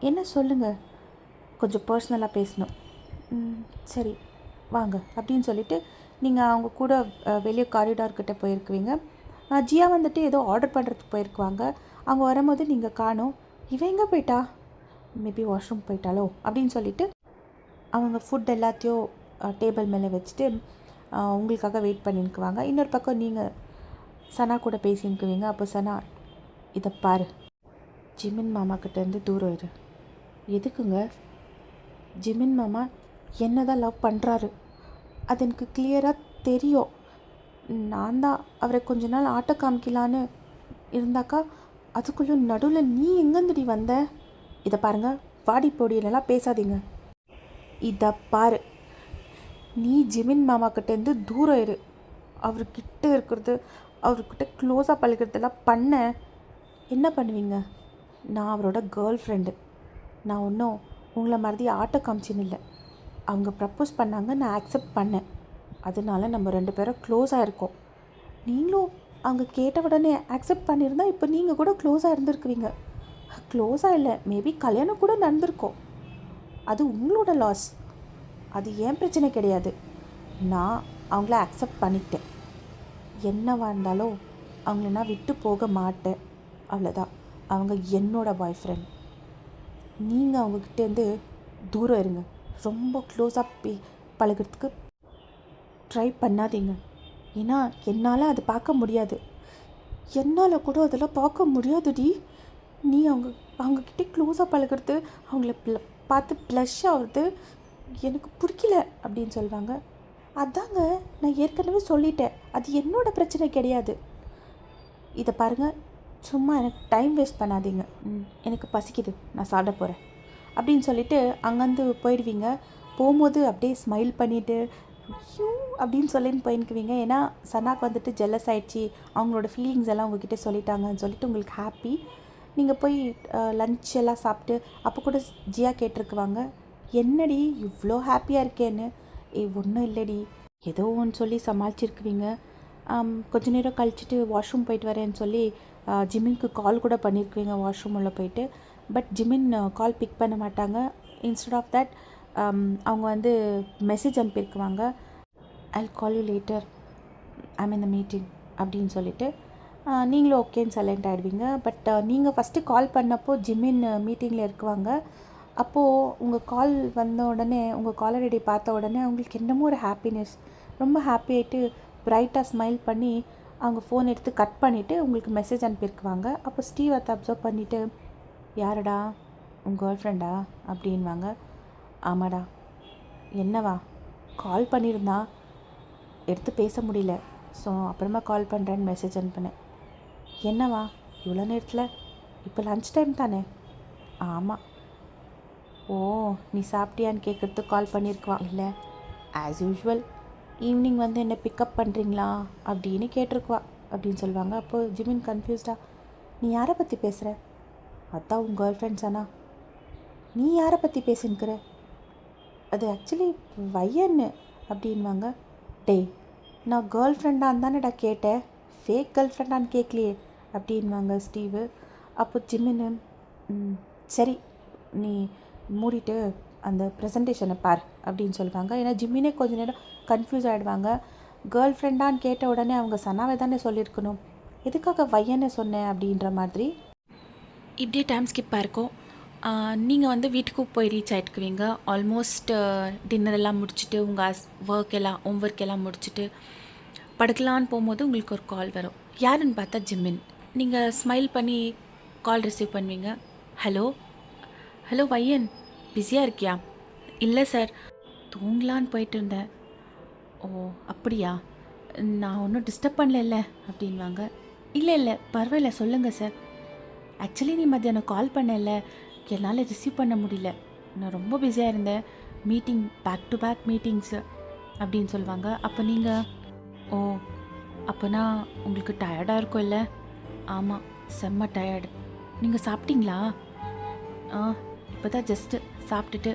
என்ன சொல்லுங்கள், கொஞ்சம் பர்சனலாக பேசணும், சரி வாங்க அப்படின்னு சொல்லிவிட்டு நீங்கள் அவங்க கூட வெளியே காரிடார்கிட்ட போயிருக்குவீங்க. ஜியா வந்துட்டு ஏதோ ஆர்டர் பண்ணுறதுக்கு போயிருக்குவாங்க. அவங்க வரும்போது நீங்கள் காணோம், இவன் எங்கே போயிட்டா, மேபி வாஷ்ரூம் போயிட்டாலோ அப்படின்னு சொல்லிவிட்டு அவங்க ஃபுட் எல்லாத்தையும் டேபிள் மேலே வச்சுட்டு உங்களுக்காக வெயிட் பண்ணிக்குவாங்க. இன்னொரு பக்கம் நீங்கள் சனா கூட பேசினுக்குவீங்க. அப்போ சனா, இதை பாரு, ஜிமின் மாமா கிட்டேருந்து தூரம் இரு. எதுக்குங்க? ஜிமின் மாமா என்ன தான் லவ் பண்ணுறாரு, அது எனக்கு கிளியராக தெரியும். நான் தான் அவரை கொஞ்ச நாள் ஆட்ட காமிக்கலான்னு இருந்தாக்கா, அதுக்குள்ளே நடுவில் நீ எங்கேருந்துடி வந்த? இதை பாருங்கள், வாடி பொடியிலலாம் பேசாதீங்க. இதை பாரு, நீ ஜிமின் மாமா கிட்டேருந்து தூரம் இரு. அவர்கிட்ட இருக்கிறது, அவர்கிட்ட க்ளோஸாக பழகிறதெல்லாம் பண்ண என்ன பண்ணுவீங்க? நான் அவரோட கேர்ள் ஃப்ரெண்டு, நான் ஒன்றும் உங்களை மாதிரி ஆட்ட காமிச்சின்னு இல்லை. அவங்க ப்ரப்போஸ் பண்ணாங்க, நான் ஆக்செப்ட் பண்ணேன், அதனால நம்ம 2 பேரும் க்ளோஸாக இருக்கோம். நீங்களும் அவங்க கேட்ட உடனே ஆக்செப்ட் பண்ணியிருந்தா இப்போ நீங்கள் கூட க்ளோஸாக இருந்திருக்குவீங்க. க்ளோஸாக இல்லை, மேபி கல்யாணம் கூட நடந்திருக்கோம். அது உங்களோட லாஸ், அது ஏன் பிரச்சனை கிடையாது. நான் அவங்கள அக்செப்ட் பண்ணிக்கிட்டேன், என்னவாக இருந்தாலும் அவங்கள நான் விட்டு போக மாட்டேன், அவ்வளோதான். அவங்க என்னோடய பாய் ஃப்ரெண்ட். நீங்கள் அவங்கக்கிட்டேருந்து தூரம் இருங்க. ரொம்ப க்ளோஸாக பழகிறதுக்கு ட்ரை பண்ணாதீங்க. ஏன்னா என்னால் அது பார்க்க முடியாது, என்னால் கூட அதெல்லாம் பார்க்க முடியாதுடி. நீ அவங்கக்கிட்டே க்ளோஸாக பழகிறது, அவங்கள பார்த்து ப்ளஷ் ஆகுறது எனக்கு பிடிக்கல அப்படின்னு சொல்லுவாங்க. அதாங்க நான் ஏற்கனவே சொல்லிட்டேன், அது என்னோடய பிரச்சனை கிடையாது. இதை பாருங்கள், சும்மா எனக்கு டைம் வேஸ்ட் பண்ணாதீங்க, எனக்கு பசிக்குது, நான் சாப்பிட போகிறேன் அப்படின்னு சொல்லிவிட்டு அங்கேருந்து போயிடுவீங்க. போகும்போது அப்படியே ஸ்மைல் பண்ணிவிட்டு ஐயோ அப்படின்னு சொல்லின்னு போயின்னுக்குவீங்க. ஏன்னா சனாக்கு வந்துட்டு ஜெல்லஸ் ஆகிடுச்சி, அவங்களோட ஃபீலிங்ஸ் எல்லாம் உங்ககிட்ட சொல்லிட்டாங்கன்னு சொல்லிட்டு உங்களுக்கு ஹாப்பி. நீங்கள் போய் லன்ச் எல்லாம் சாப்பிட்டு அப்போ கூட ஜியா கேட்டிருக்குவாங்க, என்னடி இவ்வளோ ஹாப்பியாக இருக்கேன்னு. ஒன்றும் இல்லைடி, ஏதோ ஒன்று சொல்லி சமாளிச்சிருக்குவீங்க. கொஞ்ச நேரம் கழிச்சிட்டு வாஷ்ரூம் போயிட்டு வரேன்னு சொல்லி ஜிமின்க்கு கால் கூட பண்ணியிருக்குவீங்க வாஷ்ரூம் உள்ள போயிட்டு. பட் ஜிமின் கால் பிக் பண்ண மாட்டாங்க. இன்ஸ்டெட் ஆஃப் தட் அவங்க வந்து மெசேஜ் அனுப்பியிருக்குவாங்க, I will call you later, I'm in the meeting அப்படின்னு சொல்லிட்டு. நீங்களும் ஓகேன்னு சைலண்ட் ஆகிடுவீங்க. பட் நீங்கள் ஃபஸ்ட்டு கால் பண்ணப்போ ஜிமின் மீட்டிங்கில் இருக்குவாங்க. அப்போது உங்கள் கால் வந்த உடனே, உங்கள் காலர் ஐடி பார்த்த உடனே அவங்களுக்கு என்னமோ ஒரு ஹாப்பினஸ், ரொம்ப ஹாப்பி ஆகிட்டு ப்ரைட்டாக ஸ்மைல் பண்ணி அவங்க ஃபோன் எடுத்து கட் பண்ணிவிட்டு உங்களுக்கு மெசேஜ் அனுப்பியிருக்குவாங்க. அப்போ ஸ்டீவ் அதை அப்சர்வ் பண்ணிவிட்டு, யாரடா உங்கள் கேர்ள் ஃப்ரெண்டா அப்படின்வாங்க. ஆமாடா. என்னவா? கால் பண்ணியிருந்தா எடுத்து பேச முடியல, ஸோ அப்புறமா கால் பண்ணுறேன்னு மெசேஜ் அனுப்பினேன். என்னவா இவ்வளோ நேரத்தில்? இப்போ லன்ச் டைம் தானே? ஆமாம். ஓ, நீ சாப்பிட்டியான்னு கேட்குறதுக்கு கால் பண்ணியிருக்குவான். இல்லை, ஆஸ் யூஷுவல் ஈவினிங் வந்து என்ன பிக்கப் பண்ணுறீங்களா அப்படின்னு கேட்டிருக்குவா அப்படின்னு சொல்லுவாங்க. அப்போது ஜிமின் கன்ஃபியூஸ்டா, நீ யாரை பற்றி பேசுகிற? அதான் உங்கள் கேர்ள் ஃப்ரெண்ட்ஸ் அண்ணா. நீ யாரை பற்றி பேசினுக்கிற? அது ஆக்சுவலி வையன்னு அப்படின்வாங்க. டேய், நான் கேர்ள் ஃப்ரெண்டான்னு தானேடா கேட்டேன், ஃபேக் கேர்ள் ஃப்ரெண்டான்னு கேட்கலையே அப்படின்வாங்க ஸ்டீவு. அப்போ ஜிமின்னு, சரி நீ மூடிட்டு அந்த ப்ரெசன்டேஷனை பார் அப்படின்னு சொல்லுவாங்க. ஏன்னா ஜிம்மினே கொஞ்ச நேரம் கன்ஃபியூஸ் ஆகிடுவாங்க. கேர்ள் ஃப்ரெண்டான்னு கேட்ட உடனே அவங்க சனாவை தானே சொல்லியிருக்கணும், எதுக்காக வையன்னு சொன்னேன் அப்படின்ற மாதிரி. இப்படியே டைம் ஸ்கிப்பாக இருக்கும். நீங்கள் வந்து வீட்டுக்கு போய் ரீச் ஆகிட்டுக்குவீங்க. ஆல்மோஸ்ட் டின்னர் எல்லாம் முடிச்சுட்டு உங்கள் ஹோம் ஒர்க் எல்லாம் முடிச்சுட்டு படுக்கலான்னு போகும்போது உங்களுக்கு ஒரு கால் வரும். யாருன்னு பார்த்தா ஜிமின். நீங்கள் ஸ்மைல் பண்ணி கால் ரிசீவ் பண்ணுவீங்க. ஹலோ ஹலோ வையன், பிஸியாக இருக்கியா? இல்லை சார், தூங்கலான்னு போயிட்டு இருந்தேன். ஓ அப்படியா, நான் ஒன்றும் டிஸ்டர்ப் பண்ணல அப்படின்வாங்க. இல்லை பரவாயில்ல, சொல்லுங்கள் சார். ஆக்சுவலி நீ மத்தியானம் கால் பண்ணல, என்னால் ரிசீவ் பண்ண முடியல, நான் ரொம்ப பிஸியாக இருந்தேன், meeting back to back meetings அப்படின்னு சொல்லுவாங்க. அப்போ நீங்கள், ஓ அப்போனா உங்களுக்கு டயர்டாக இருக்கும் இல்லை? ஆமாம், செம்ம டயர்டு. நீங்கள் சாப்பிட்டீங்களா? இப்போ தான் ஜஸ்ட்டு சாப்பிட்டுட்டு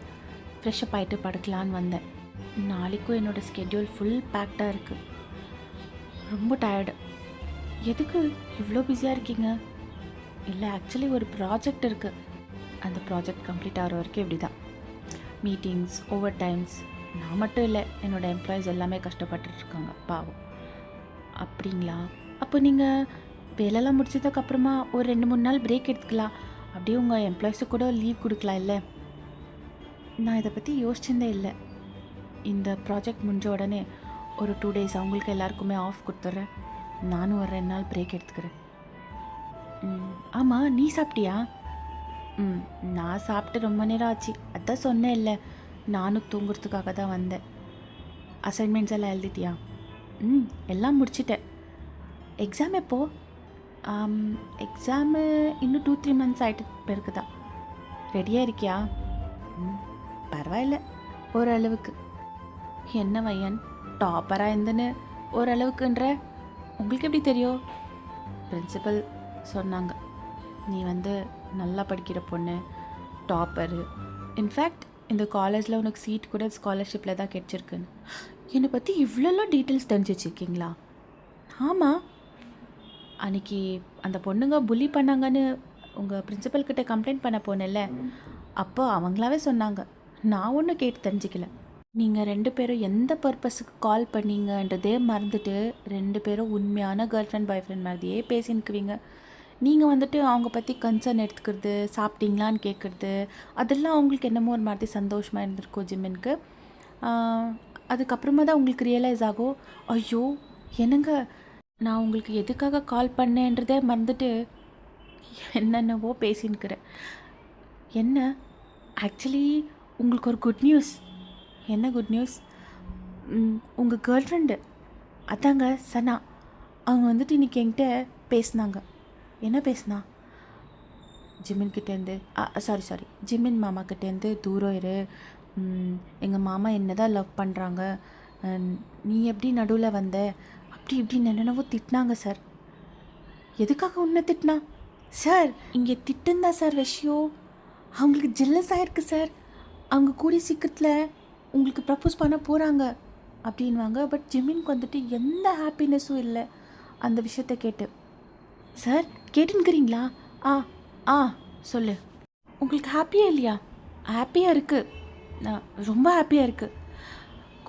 ஃப்ரெஷ்ஷப் ஆகிட்டு படுக்கலான்னு வந்தேன். நாளைக்கும் என்னோடய ஸ்கெட்யூல் ஃபுல் பேக்டாக இருக்குது, ரொம்ப டயர்டு. எதுக்கு இவ்வளோ பிஸியாக இருக்கீங்க? இல்லை, ஆக்சுவலி ஒரு ப்ராஜெக்ட் இருக்குது, அந்த ப்ராஜெக்ட் கம்ப்ளீட் ஆகிற வரைக்கும் இப்படி தான் மீட்டிங்ஸ், ஓவர் டைம்ஸ். நான் மட்டும் இல்லை, என்னோடய எம்ப்ளாயீஸ் எல்லாமே கஷ்டப்பட்டுருக்காங்க பாவம். அப்படிங்களா? அப்போ நீங்கள் வேலைலாம் முடிச்சதுக்கப்புறமா ஒரு 2-3 நாள் பிரேக் எடுத்துக்கலாம், அப்படியே உங்கள் எம்ப்ளாயீஸு கூட லீவ் கொடுக்கலாம் இல்லை? நான் இதை பற்றி யோசிச்சதே இல்லை. இந்த ப்ராஜெக்ட் முடிஞ்ச உடனே ஒரு 2 days அவங்களுக்கு எல்லாருக்குமே ஆஃப் கொடுத்துட்றேன், நானும் ஒரு 2 நாள் பிரேக் எடுத்துக்கிறேன். ஆமாம், நீ சாப்பிட்டியா? நான் சாப்பிட்டு ரொம்ப நேரம் ஆச்சு, அதான் சொன்னேன் இல்லை, நானும் தூங்குறதுக்காக தான் வந்தேன். அசைன்மெண்ட்ஸ் எல்லாம் எழுதிட்டியா? எல்லாம் முடிச்சிட்டேன். எக்ஸாம் எப்போது? எக்ஸாமு இன்னும் 2-3 months ஆகிட்டு பிறகு தான். ரெடியாக இருக்கியா? பரவாயில்ல, ஓரளவுக்கு. என்ன வையன், டாப்பராக இருந்துன்னு ஓரளவுக்குன்ற உங்களுக்கு எப்படி தெரியும்? பிரின்சிபல் சொன்னாங்க, நீ வந்து நல்லா படிக்கிற பொண்ணு, டாப்பரு, இன்ஃபேக்ட் இந்த காலேஜில் உனக்கு சீட் கூட ஸ்காலர்ஷிப்பில் தான் கிடச்சிருக்குன்னு. என்னை பற்றி இவ்வளோலாம் டீட்டெயில்ஸ் தெரிஞ்சு வச்சுருக்கீங்களா? ஆமாம், அன்றைக்கி அந்த பொண்ணுங்க புள்ளி பண்ணாங்கன்னு உங்கள் பிரின்சிபல்கிட்ட கம்ப்ளைண்ட் பண்ண போனேன்ல, அப்போ அவங்களாவே சொன்னாங்க, நான் ஒன்றும் கேட்டு தெரிஞ்சிக்கல. நீங்கள் 2 பேரும் எந்த பர்பஸுக்கு கால் பண்ணீங்கன்றதே மறந்துட்டு 2 பேரும் உண்மையான கேர்ள் ஃப்ரெண்ட் பாய் ஃப்ரெண்ட் மாதிரியே பேசினுக்குவீங்க. நீங்கள் வந்துட்டு அவங்க பற்றி கன்சர்ன் எடுத்துக்கிறது, சாப்பிட்டீங்களான்னு கேட்குறது, அதெல்லாம் அவங்களுக்கு என்னமோ ஒரு மாதிரி சந்தோஷமாக இருந்திருக்கும் ஜிமினுக்கு. அதுக்கப்புறமா தான் உங்களுக்கு ரியலைஸ் ஆகும், ஐயோ என்னங்க நான் உங்களுக்கு எதுக்காக கால் பண்ணேன்றதே மறந்துட்டு என்னென்னவோ பேசின்னுக்கிறேன். என்ன? ஆக்சுவலி உங்களுக்கு ஒரு குட் நியூஸ். என்ன குட் நியூஸ்? உங்கள் கேர்ள் ஃப்ரெண்டு, அதாங்க சனா, அவங்க வந்துட்டு இன்றைக்கி என்கிட்ட பேசினாங்க. என்ன பேசுனா? ஜிமின்கிட்டேருந்து சாரி ஜிமின் மாமாக்கிட்டேருந்து தூரம் இரு, எங்கள் மாமா என்ன தான் லவ் பண்ணுறாங்க, நீ எப்படி நடுவில் வந்த, அப்படி இப்படின்னு என்னென்னவோ திட்டினாங்க சார். எதுக்காக உன்னை திட்டினா? சார் இங்கே திட்டுந்தா சார் விஷயம், அவங்களுக்கு ஜெல்லஸ் ஆகிருக்கு சார், அவங்க கூடிய சீக்கிரத்தில் உங்களுக்கு ப்ரப்போஸ் பண்ண போகிறாங்க அப்படின்வாங்க. பட் ஜிமின்க்கு வந்துட்டு எந்த ஹாப்பினஸும் இல்லை அந்த விஷயத்தை கேட்டு. சார் கேட்டுன்னுக்கிறீங்களா? ஆ சொல்லு. உங்களுக்கு ஹாப்பியாக இல்லையா? ஹாப்பியாக இருக்குது, ரொம்ப ஹாப்பியாக இருக்குது.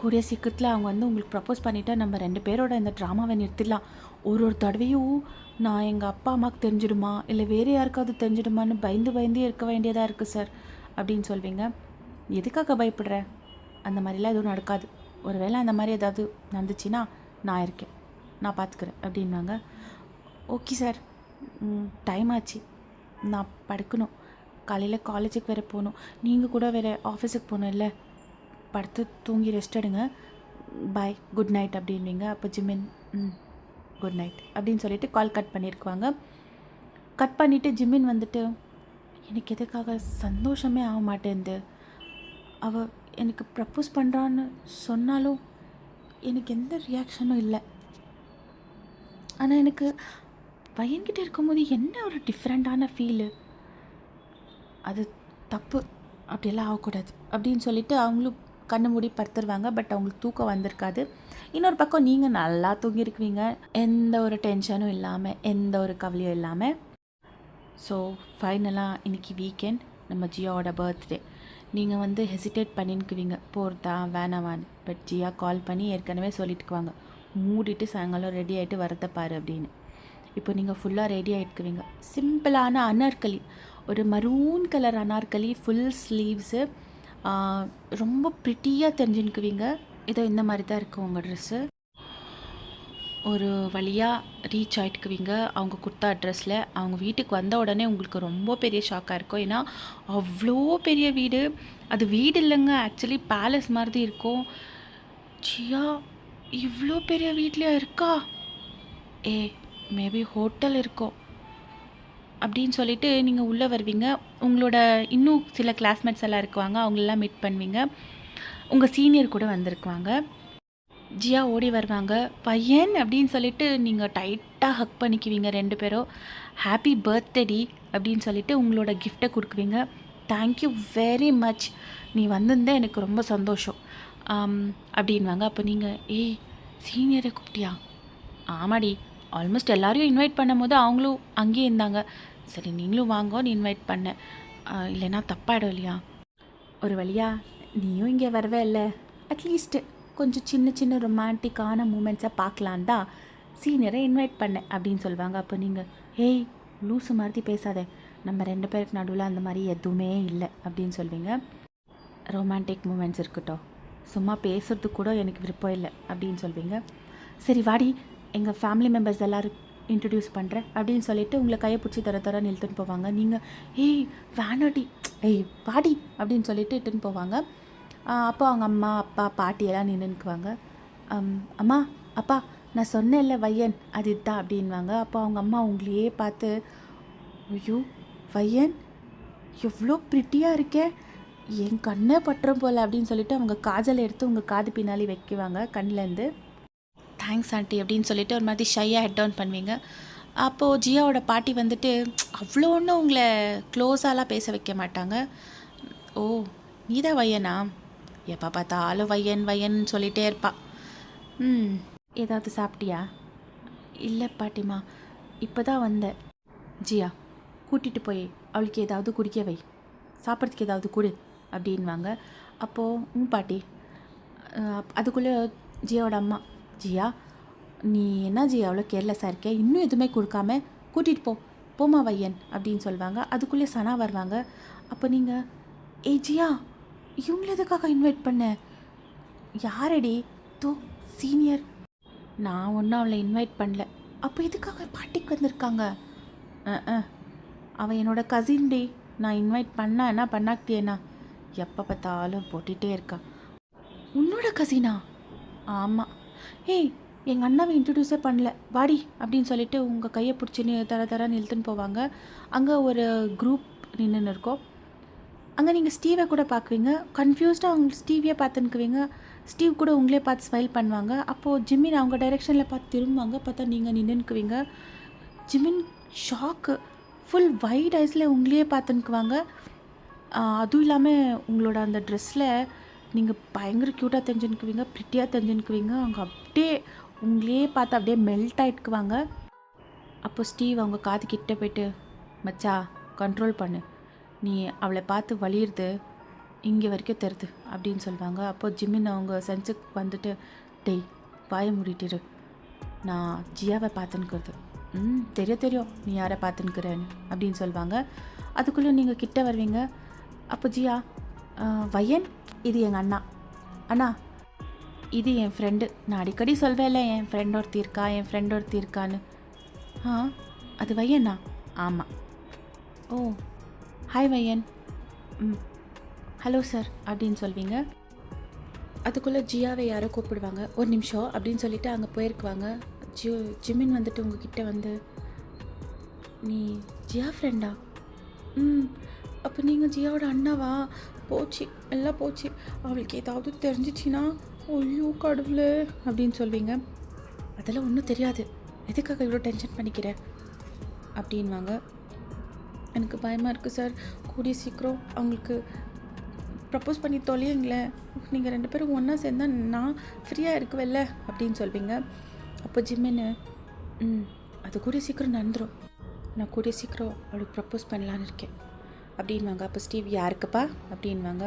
கூடிய சீக்கிரத்தில் அவங்க வந்து உங்களுக்கு ப்ரப்போஸ் பண்ணிவிட்டா நம்ம 2 பேரோட இந்த ட்ராமாவை நிறுத்திடலாம். ஒரு தடவையும் நான் எங்கள் அப்பா அம்மாவுக்கு தெரிஞ்சிடுமா இல்லை வேறு யாருக்காவது தெரிஞ்சிடுமான்னு பயந்து இருக்க வேண்டியதாக இருக்குது சார் அப்படின்னு சொல்வீங்க. எதுக்காக பயப்படுற? அந்த மாதிரிலாம் எதுவும் நடக்காது. ஒரு வேளை அந்த மாதிரி ஏதாவது நடந்துச்சுன்னா நான் இருக்கேன், நான் பார்த்துக்கிறேன் அப்படின்னாங்க. ஓகே சார், டைம் ஆச்சு, நான் படுக்கணும், காலையில் காலேஜுக்கு வேறு போகணும், நீங்கள் கூட வேறு ஆஃபீஸுக்கு போகணும் இல்லை, படுத்து தூங்கி ரெஸ்ட் எடுங்க, பாய், குட் நைட் அப்படின்வீங்க. அப்போ ஜிமின் குட் நைட் அப்படின்னு சொல்லிட்டு கால் கட் பண்ணியிருக்குவாங்க. கட் பண்ணிவிட்டு ஜிமின் வந்துட்டு, எனக்கு எதுக்காக சந்தோஷமே ஆக மாட்டேங்குது, அவள் எனக்கு ப்ரப்போஸ் பண்ணுறான்னு சொன்னாலும் எனக்கு எந்த ரியாக்ஷனும் இல்லை, ஆனால் எனக்கு பையன்கிட்ட இருக்கும்போது என்ன ஒரு டிஃப்ரெண்ட்டான ஃபீலு, அது தப்பு, அப்படியெல்லாம் ஆகக்கூடாது அப்படின்னு சொல்லிட்டு அவங்களும் கண்ணு மூடி படுத்துருவாங்க. பட் அவங்களுக்கு தூக்கம் வந்திருக்காது. இன்னொரு பக்கம் நீங்கள் நல்லா தூங்கியிருக்குவீங்க, எந்த ஒரு டென்ஷனும் இல்லாமல், எந்த ஒரு கவலையும் இல்லாமல். ஸோ ஃபைனலாக இன்றைக்கி வீக்கெண்ட், நம்ம ஜியாவோட பர்த்டே. நீங்கள் வந்து ஹெசிடேட் பண்ணின்னுக்குவீங்க போகிறதா வேணாவான்னு. பட் ஜியா கால் பண்ணி ஏற்கனவே சொல்லிட்டுக்குவாங்க, மூடிட்டு சாயங்காலம் ரெடி ஆகிட்டு வரதை பாரு அப்படின்னு. இப்போ நீங்கள் ஃபுல்லாக ரெடி ஆகிட்டுக்குவீங்க. சிம்பிளான அனார்கலி, ஒரு maroon colour Anarkali, full sleeves, ரொம்ப ப்ரிட்டியாக தெரிஞ்சுன்னுக்குவீங்க. இதோ இந்த மாதிரி தான் இருக்கும் உங்கள் ட்ரெஸ்ஸு. ஒரு வழியாக ரீச் ஆகிட்டுக்குவீங்க அவங்க கொடுத்த அட்ரஸில். அவங்க வீட்டுக்கு வந்த உடனே உங்களுக்கு ரொம்ப பெரிய ஷாக்காக இருக்கும். ஏன்னா அவ்வளோ பெரிய வீடு, அது வீடு இல்லைங்க, ஆக்சுவலி பேலஸ் மாதிரி இருக்கும். ஜியா இவ்வளோ பெரிய வீட்லையா இருக்கா, மேபி ஹோட்டல் இருக்கோ அப்படின்னு சொல்லிட்டு நீங்கள் உள்ளே வருவீங்க. உங்களோட இன்னும் சில கிளாஸ்மேட்ஸ் எல்லாம் இருக்குவாங்க, அவங்களெல்லாம் மீட் பண்ணுவீங்க. உங்கள் சீனியர் கூட வந்திருக்குவாங்க. ஜியா ஓடி வருவாங்க, பையன் அப்படின்னு சொல்லிட்டு நீங்கள் டைட்டாக ஹக் பண்ணிக்குவீங்க 2 பேரும். ஹாப்பி பர்த்டே அப்படின்னு சொல்லிட்டு உங்களோட கிஃப்டை கொடுக்குவீங்க. தேங்க்யூ வெரி மச், நீ வந்திருந்தா எனக்கு ரொம்ப சந்தோஷம் அப்படின்வாங்க. அப்போ நீங்கள் சீனியரை கூப்பிட்டியா? ஆமாடி, ஆல்மோஸ்ட் எல்லாரையும் இன்வைட் பண்ணும் போது அவங்களும் அங்கேயே இருந்தாங்க, சரி நீங்களும் வாங்கன்னு இன்வைட் பண்ணேன், இல்லைன்னா தப்பாயிடும் இல்லையா. ஒரு வழியா நீயும் இங்கே வரவே இல்லை, அட்லீஸ்ட்டு கொஞ்சம் சின்ன சின்ன ரொமான்டிக்கான மூமெண்ட்ஸை பார்க்கலான் தான் சீனியரை இன்வைட் பண்ணேன் அப்படின்னு சொல்லுவாங்க. அப்போ நீங்கள் லூஸு மாதிரி பேசாத, நம்ம 2 பேருக்கு நடுவில் அந்த மாதிரி எதுவுமே இல்லை அப்படின்னு சொல்வீங்க. ரொமான்டிக் மூமெண்ட்ஸ் இருக்கட்டும், சும்மா பேசுகிறதுக்கு கூட எனக்கு விருப்பம் இல்லை அப்படின்னு சொல்வீங்க. சரி வாடி, எங்கள் ஃபேமிலி மெம்பர்ஸ் எல்லோரும் இன்ட்ரடியூஸ் பண்ணுறேன் அப்படின்னு சொல்லிட்டு உங்களை கையை பிடிச்சி தர நிறுத்துன்னு போவாங்க. நீங்கள் வேணாடி, வாடி அப்படின்னு சொல்லிட்டு இட்டுன்னு போவாங்க. அப்போ அவங்க அம்மா அப்பா பாட்டியெல்லாம் நின்றுக்குவாங்க. அம்மா அப்பா, நான் சொன்னேன்ல வையன் அது இதுதான் அப்படின்வாங்க. அப்போ அவங்க அம்மா உங்களையே பார்த்து, ஐயோ வையன் எவ்வளோ ப்ரிட்டியாக இருக்கே, என் கண்ணே பட்டுரும் போல் அப்படின்னு சொல்லிட்டு அவங்க காஜலை எடுத்து உங்கள் காது பின்னாடி வைக்குவாங்க கண்ணிலேருந்து. தேங்க்ஸ் ஆண்டி அப்படின்னு சொல்லிட்டு ஒரு மாதிரி ஷையாக ஹெட் டவுன் பண்ணுவீங்க. அப்போது ஜியாவோட பாட்டி வந்துட்டு அவ்வளோ ஒன்றும் உங்களை க்ளோஸாலாம் பேச வைக்க மாட்டாங்க. ஓ நீதான் வையனா, எப்போ பார்த்தாலும் வையன் வையன்னு சொல்லிகிட்டே இருப்பா. ஏதாவது சாப்பிட்டியா? இல்லை பாட்டிமா, இப்போ தான் வந்தேன். ஜியா கூட்டிகிட்டு போய் அவளுக்கு ஏதாவது குடிக்க வை, சாப்பிட்றதுக்கு ஏதாவது கொடு அப்படின்வாங்க. அப்போது பாட்டி. அதுக்குள்ளே ஜியாவோட அம்மா, ஜியா நீ என்ன ஜியா அவ்வளோ கேர்லெஸ்ஸாக இருக்கே, இன்னும் எதுவுமே கொடுக்காம கூட்டிகிட்டு போமா வையன் அப்படின்னு சொல்லுவாங்க. அதுக்குள்ளே சனா வருவாங்க. அப்போ நீங்கள் ஜியா இவங்கள எதுக்காக இன்வைட் பண்ண? யாரடி? தோ சீனியர். நான் ஒன்றும் அவளை இன்வைட் பண்ணல. அப்போ எதுக்காக பாட்டிக்கு வந்திருக்காங்க? அவன் என்னோட கசின் டே, நான் இன்வைட் பண்ணேன்னா பண்ணாக்கிட்டேனா, எப்போ பார்த்தாலும் போட்டுகிட்டே இருக்கா. உன்னோட கசினா? ஆமாம். எங்கள் அண்ணாவை இன்ட்ரடியூஸே பண்ணல, வாடி அப்படின்னு சொல்லிட்டு உங்கள் கையை பிடிச்சின்னு தரன்னு இழுத்துன்னு போவாங்க. அங்கே ஒரு குரூப் நின்றுன்னு இருக்கோம். அங்கே நீங்கள் ஸ்டீவை கூட பார்க்குவீங்க. கன்ஃபியூஸ்டாக அவங்க ஸ்டீவையே பார்த்துன்னுக்குவீங்க. ஸ்டீவ் கூட உங்களே பார்த்து ஸ்மைல் பண்ணுவாங்க. அப்போது ஜிமின் அவங்க டைரெக்ஷனில் பார்த்து திரும்புவாங்க. பார்த்தா நீங்கள் நின்றுக்குவீங்க. ஜிமின் ஷாக்கு, ஃபுல் வைட் ஐஸில் உங்களையே பார்த்துன்னுக்குவாங்க. அதுவும் இல்லாமல் உங்களோட அந்த ட்ரெஸ்ஸில் நீங்கள் பயங்கர க்யூட்டாக தெரிஞ்சுன்னுக்குவீங்க, ப்ரிட்டியாக தெரிஞ்சுன்னுக்குவீங்க. அவங்க அப்படியே உங்களையே பார்த்து அப்படியே மெல்ட் ஆகிட்டுக்குவாங்க. அப்போ ஸ்டீவ் அவங்க காது கிட்டே போய்ட்டு, மச்சா கண்ட்ரோல் பண்ணு, நீ அவளை பார்த்து வலியுறுது, இங்கே வரைக்கும் தெரியுது அப்படின்னு சொல்லுவாங்க. அப்போ ஜிமின் அவங்க சென்ஸுக்கு வந்துட்டு, டேய் வாயை மூடிட்டுரு, நான் ஜியாவை பார்த்துன்னுக்கிறது. தெரியும் தெரியும் நீ யாரை பார்த்துன்னுக்கிறேன்னு அப்படின்னு சொல்லுவாங்க. அதுக்குள்ளே நீங்கள் கிட்ட வருவீங்க. அப்போ ஜியா, வையன் இது எங்கள் அண்ணா. அண்ணா இது என் ஃப்ரெண்டு. நான் அடிக்கடி சொல்வேல என் ஃப்ரெண்ட் ஒருத்தி இருக்கான்னு. அது வையண்ணா? ஆமாம். ஓ ஹாய் வையன். ஹலோ சார் அப்படின்னு சொல்வீங்க. அதுக்குள்ளே ஜியாவை யாரோ கூப்பிடுவாங்க. ஒரு நிமிஷம் அப்படின்னு சொல்லிவிட்டு அங்கே போயிருக்குவாங்க. ஜிமின் வந்துட்டு உங்ககிட்ட வந்து, நீ ஜியா ஃப்ரெண்டா? அப்போ நீங்கள் ஜியாவோட அண்ணாவா? போச்சு எல்லாம் போச்சு. அவளுக்கு ஏதாவது தெரிஞ்சிச்சின்னா ஐயோ கடவுளே அப்படின்னு சொல்வீங்க. அதெல்லாம் ஒன்றும் தெரியாது, எதுக்காக இவ்வளோ டென்ஷன் பண்ணிக்கிறேன் அப்படின்வாங்க. எனக்கு பயமாக இருக்குது சார், கூடிய சீக்கிரம் அவங்களுக்கு ப்ரப்போஸ் பண்ணி தொலையுங்களேன். நீங்கள் 2 பேரும் ஒன்றா சேர்ந்தா நான் ஃப்ரீயாக இருக்குவல்ல அப்படின்னு சொல்வீங்க. அப்போ ஜிம்மின்னு, அது கூடிய சீக்கிரம் நடந்துடும், நான் கூடிய சீக்கிரம் அவளுக்கு ப்ரப்போஸ் பண்ணலான்னு இருக்கேன் அப்படின்வாங்க. அப்போ ஸ்டீவ், யாருக்குப்பா அப்படின்வாங்க.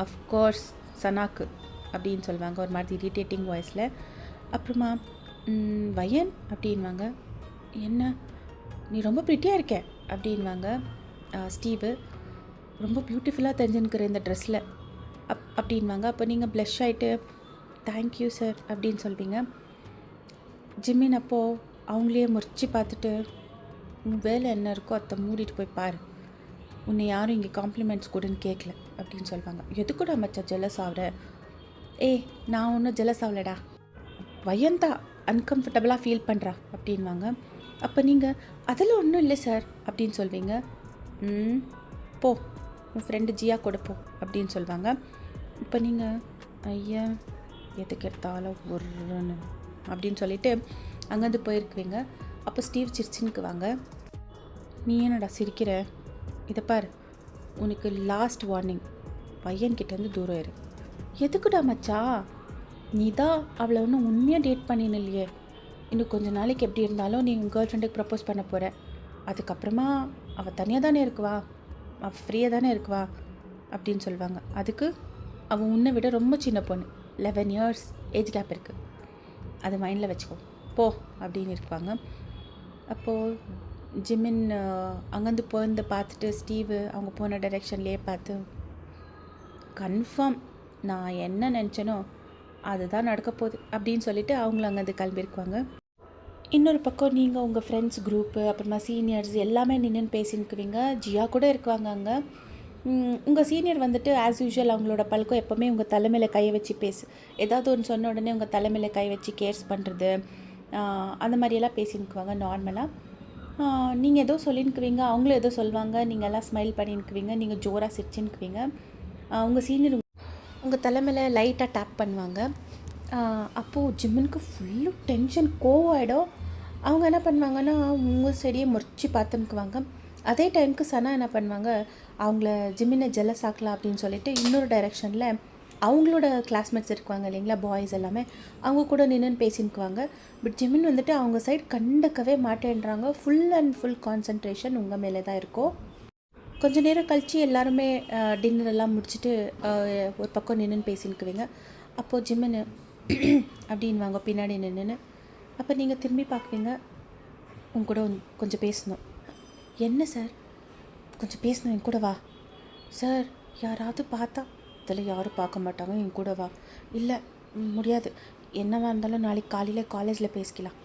அஃப்கோர்ஸ் சனாக்கு அப்படின்னு சொல்லுவாங்க ஒரு மாதிரி இரிட்டேட்டிங் வாய்ஸில். அப்புறமா வையன் அப்படின்வாங்க. என்ன நீ ரொம்ப ப்ரிட்டியாக இருக்க அப்படின்வாங்க. ஸ்டீவு, ரொம்ப பியூட்டிஃபுல்லாக தெரிஞ்சுன்னுக்கிற இந்த ட்ரெஸ்ஸில் அப்படின்வாங்க. அப்போ நீங்கள் ப்ளஷ் ஆகிட்டு தேங்க்யூ சார் அப்படின்னு சொல்வீங்க. ஜிம்மின் அப்போது அவங்களையே முறிச்சு பார்த்துட்டு, உன் வேலை என்ன இருக்கோ அதை மூடிட்டு போய் பாரு, உன்னை யாரும் இங்கே காம்ப்ளிமெண்ட்ஸ் கூடன்னு கேட்கல அப்படின்னு சொல்லுவாங்க. எதுக்கூட மச்சா ஜெலஸ் ஆகிற? நான் ஒன்றும் ஜெலஸ் ஆகலடா, வையந்தா அன்கம்ஃபர்டபுளாக ஃபீல் பண்ணுறா அப்படின்வாங்க. அப்போ நீங்கள் அதில் ஒன்றும் இல்லை சார் அப்படின்னு சொல்வீங்க. போ உன் ஃப்ரெண்டு ஜியா கூட போ அப்படின்னு சொல்லுவாங்க. இப்போ நீங்கள் ஐயா எதுக்கு எடுத்தாலும் ஒருன்னு அப்படின்னு சொல்லிவிட்டு அங்கேருந்து போயிருக்குவீங்க. அப்போ ஸ்டீவ் சிரிச்சுன்னுக்குவாங்க. நீ என்னடா சிரிக்கிற? இதை பாரு, உனக்கு லாஸ்ட் வார்னிங், பையன்கிட்டேருந்து தூரம் இரு. எதுக்குடா மச்சா? நீ தான் அவளை ஒன்றும் உண்மையாக டேட் பண்ணின்னு இல்லையே. இன்னும் கொஞ்சம் நாளைக்கு எப்படி இருந்தாலும் நீ உங்கள் கேர்ள் ஃப்ரெண்டுக்கு ப்ரப்போஸ் பண்ண போகிற. அதுக்கப்புறமா அவள் தனியாக தானே இருக்குவா, அவள் ஃப்ரீயாக தானே இருக்குவா அப்படின்னு சொல்லுவாங்க. அதுக்கு அவள் உன்னை விட ரொம்ப சின்ன பொண்ணு, 11 years ஏஜ் கேப் இருக்குது, அது மைண்டில் வச்சுக்கோ போ அப்படின்னு இருப்பாங்க. அப்போது ஜிமின் அங்கேருந்து போயிருந்து பார்த்துட்டு ஸ்டீவு அவங்க போன டைரெக்ஷன்லேயே பார்த்து, கன்ஃபார்ம் நான் என்ன நினச்சேனோ அதுதான் நடக்க போகுது அப்படின்னு சொல்லிவிட்டு அவங்களும் அங்கேருந்து கிளம்பியிருக்குவாங்க. இன்னொரு பக்கம் நீங்கள் உங்கள் ஃப்ரெண்ட்ஸ் குரூப்பு அப்புறமா சீனியர்ஸ் எல்லாமே நின்று பேசினுக்குவீங்க. ஜியா கூட இருக்குவாங்க அங்கே. உங்கள் சீனியர் வந்துட்டு ஆஸ் யூஷுவல் அவங்களோட பழக்கம் எப்போவுமே உங்கள் தலைமையில் கையை வச்சு ஏதாவது ஒன்று சொன்ன உடனே உங்கள் தலைமையில் கை வச்சு கேர்ஸ் பண்ணுறது, அந்த மாதிரியெல்லாம் பேசினுக்குவாங்க நார்மலாக. நீங்கள் ஏதோ சொல்லினுக்குவீங்க, அவங்களும் ஏதோ சொல்லுவாங்க, நீங்கள் எல்லாம் ஸ்மைல் பண்ணினுக்குவீங்க, நீங்கள் ஜோராக சிரிச்சுன்னுக்குவீங்க. உங்கள் சீனியர் உங்கள் தலைமையில் லைட்டாக டேப் பண்ணுவாங்க. அப்போது ஜிம்முனுக்கு ஃபுல்லு டென்ஷன் கோவம் ஆகிடும். அவங்க என்ன பண்ணுவாங்கன்னா உங்கள் சைடியே முறிச்சு பார்த்துனுக்குவாங்க. அதே டைமுக்கு சனா என்ன பண்ணுவாங்க, அவங்கள ஜிம்மினை ஜெலஸ் ஆக்கலாம் அப்படின்னு சொல்லிட்டு இன்னொரு டைரெக்ஷனில் அவங்களோட கிளாஸ்மேட்ஸ் இருக்குவாங்க இல்லைங்களா, பாய்ஸ் எல்லாமே, அவங்க கூட நின்றுன்னு பேசினுக்குவாங்க. பட் ஜிமின் வந்துட்டு அவங்க சைடு கண்டுக்கவே மாட்டேன்றாங்க. ஃபுல் அண்ட் ஃபுல் கான்சன்ட்ரேஷன் உங்கள் மேலே தான் இருக்கும். கொஞ்சம் நேரம் கழித்து எல்லாருமே டின்னர் எல்லாம் முடிச்சுட்டு ஒரு பக்கம் நின்றுன்னு பேசினுக்குவீங்க. அப்போது ஜிமின் அப்படின்வாங்க பின்னாடி நின்றுன்னு. அப்போ நீங்கள் திரும்பி பார்க்குவீங்க, உங்க கூட கொஞ்சம் பேசணும். என்ன சார்? கொஞ்சம் பேசணும், என் கூட வா. சார் யாராவது பார்த்தா? அதில் யாரும் பார்க்க மாட்டாங்க, என் கூட வா. இல்லை முடியாது, என்னவா இருந்தாலும் நாளைக்கு காலையில் காலேஜில் பேசிக்கலாம்,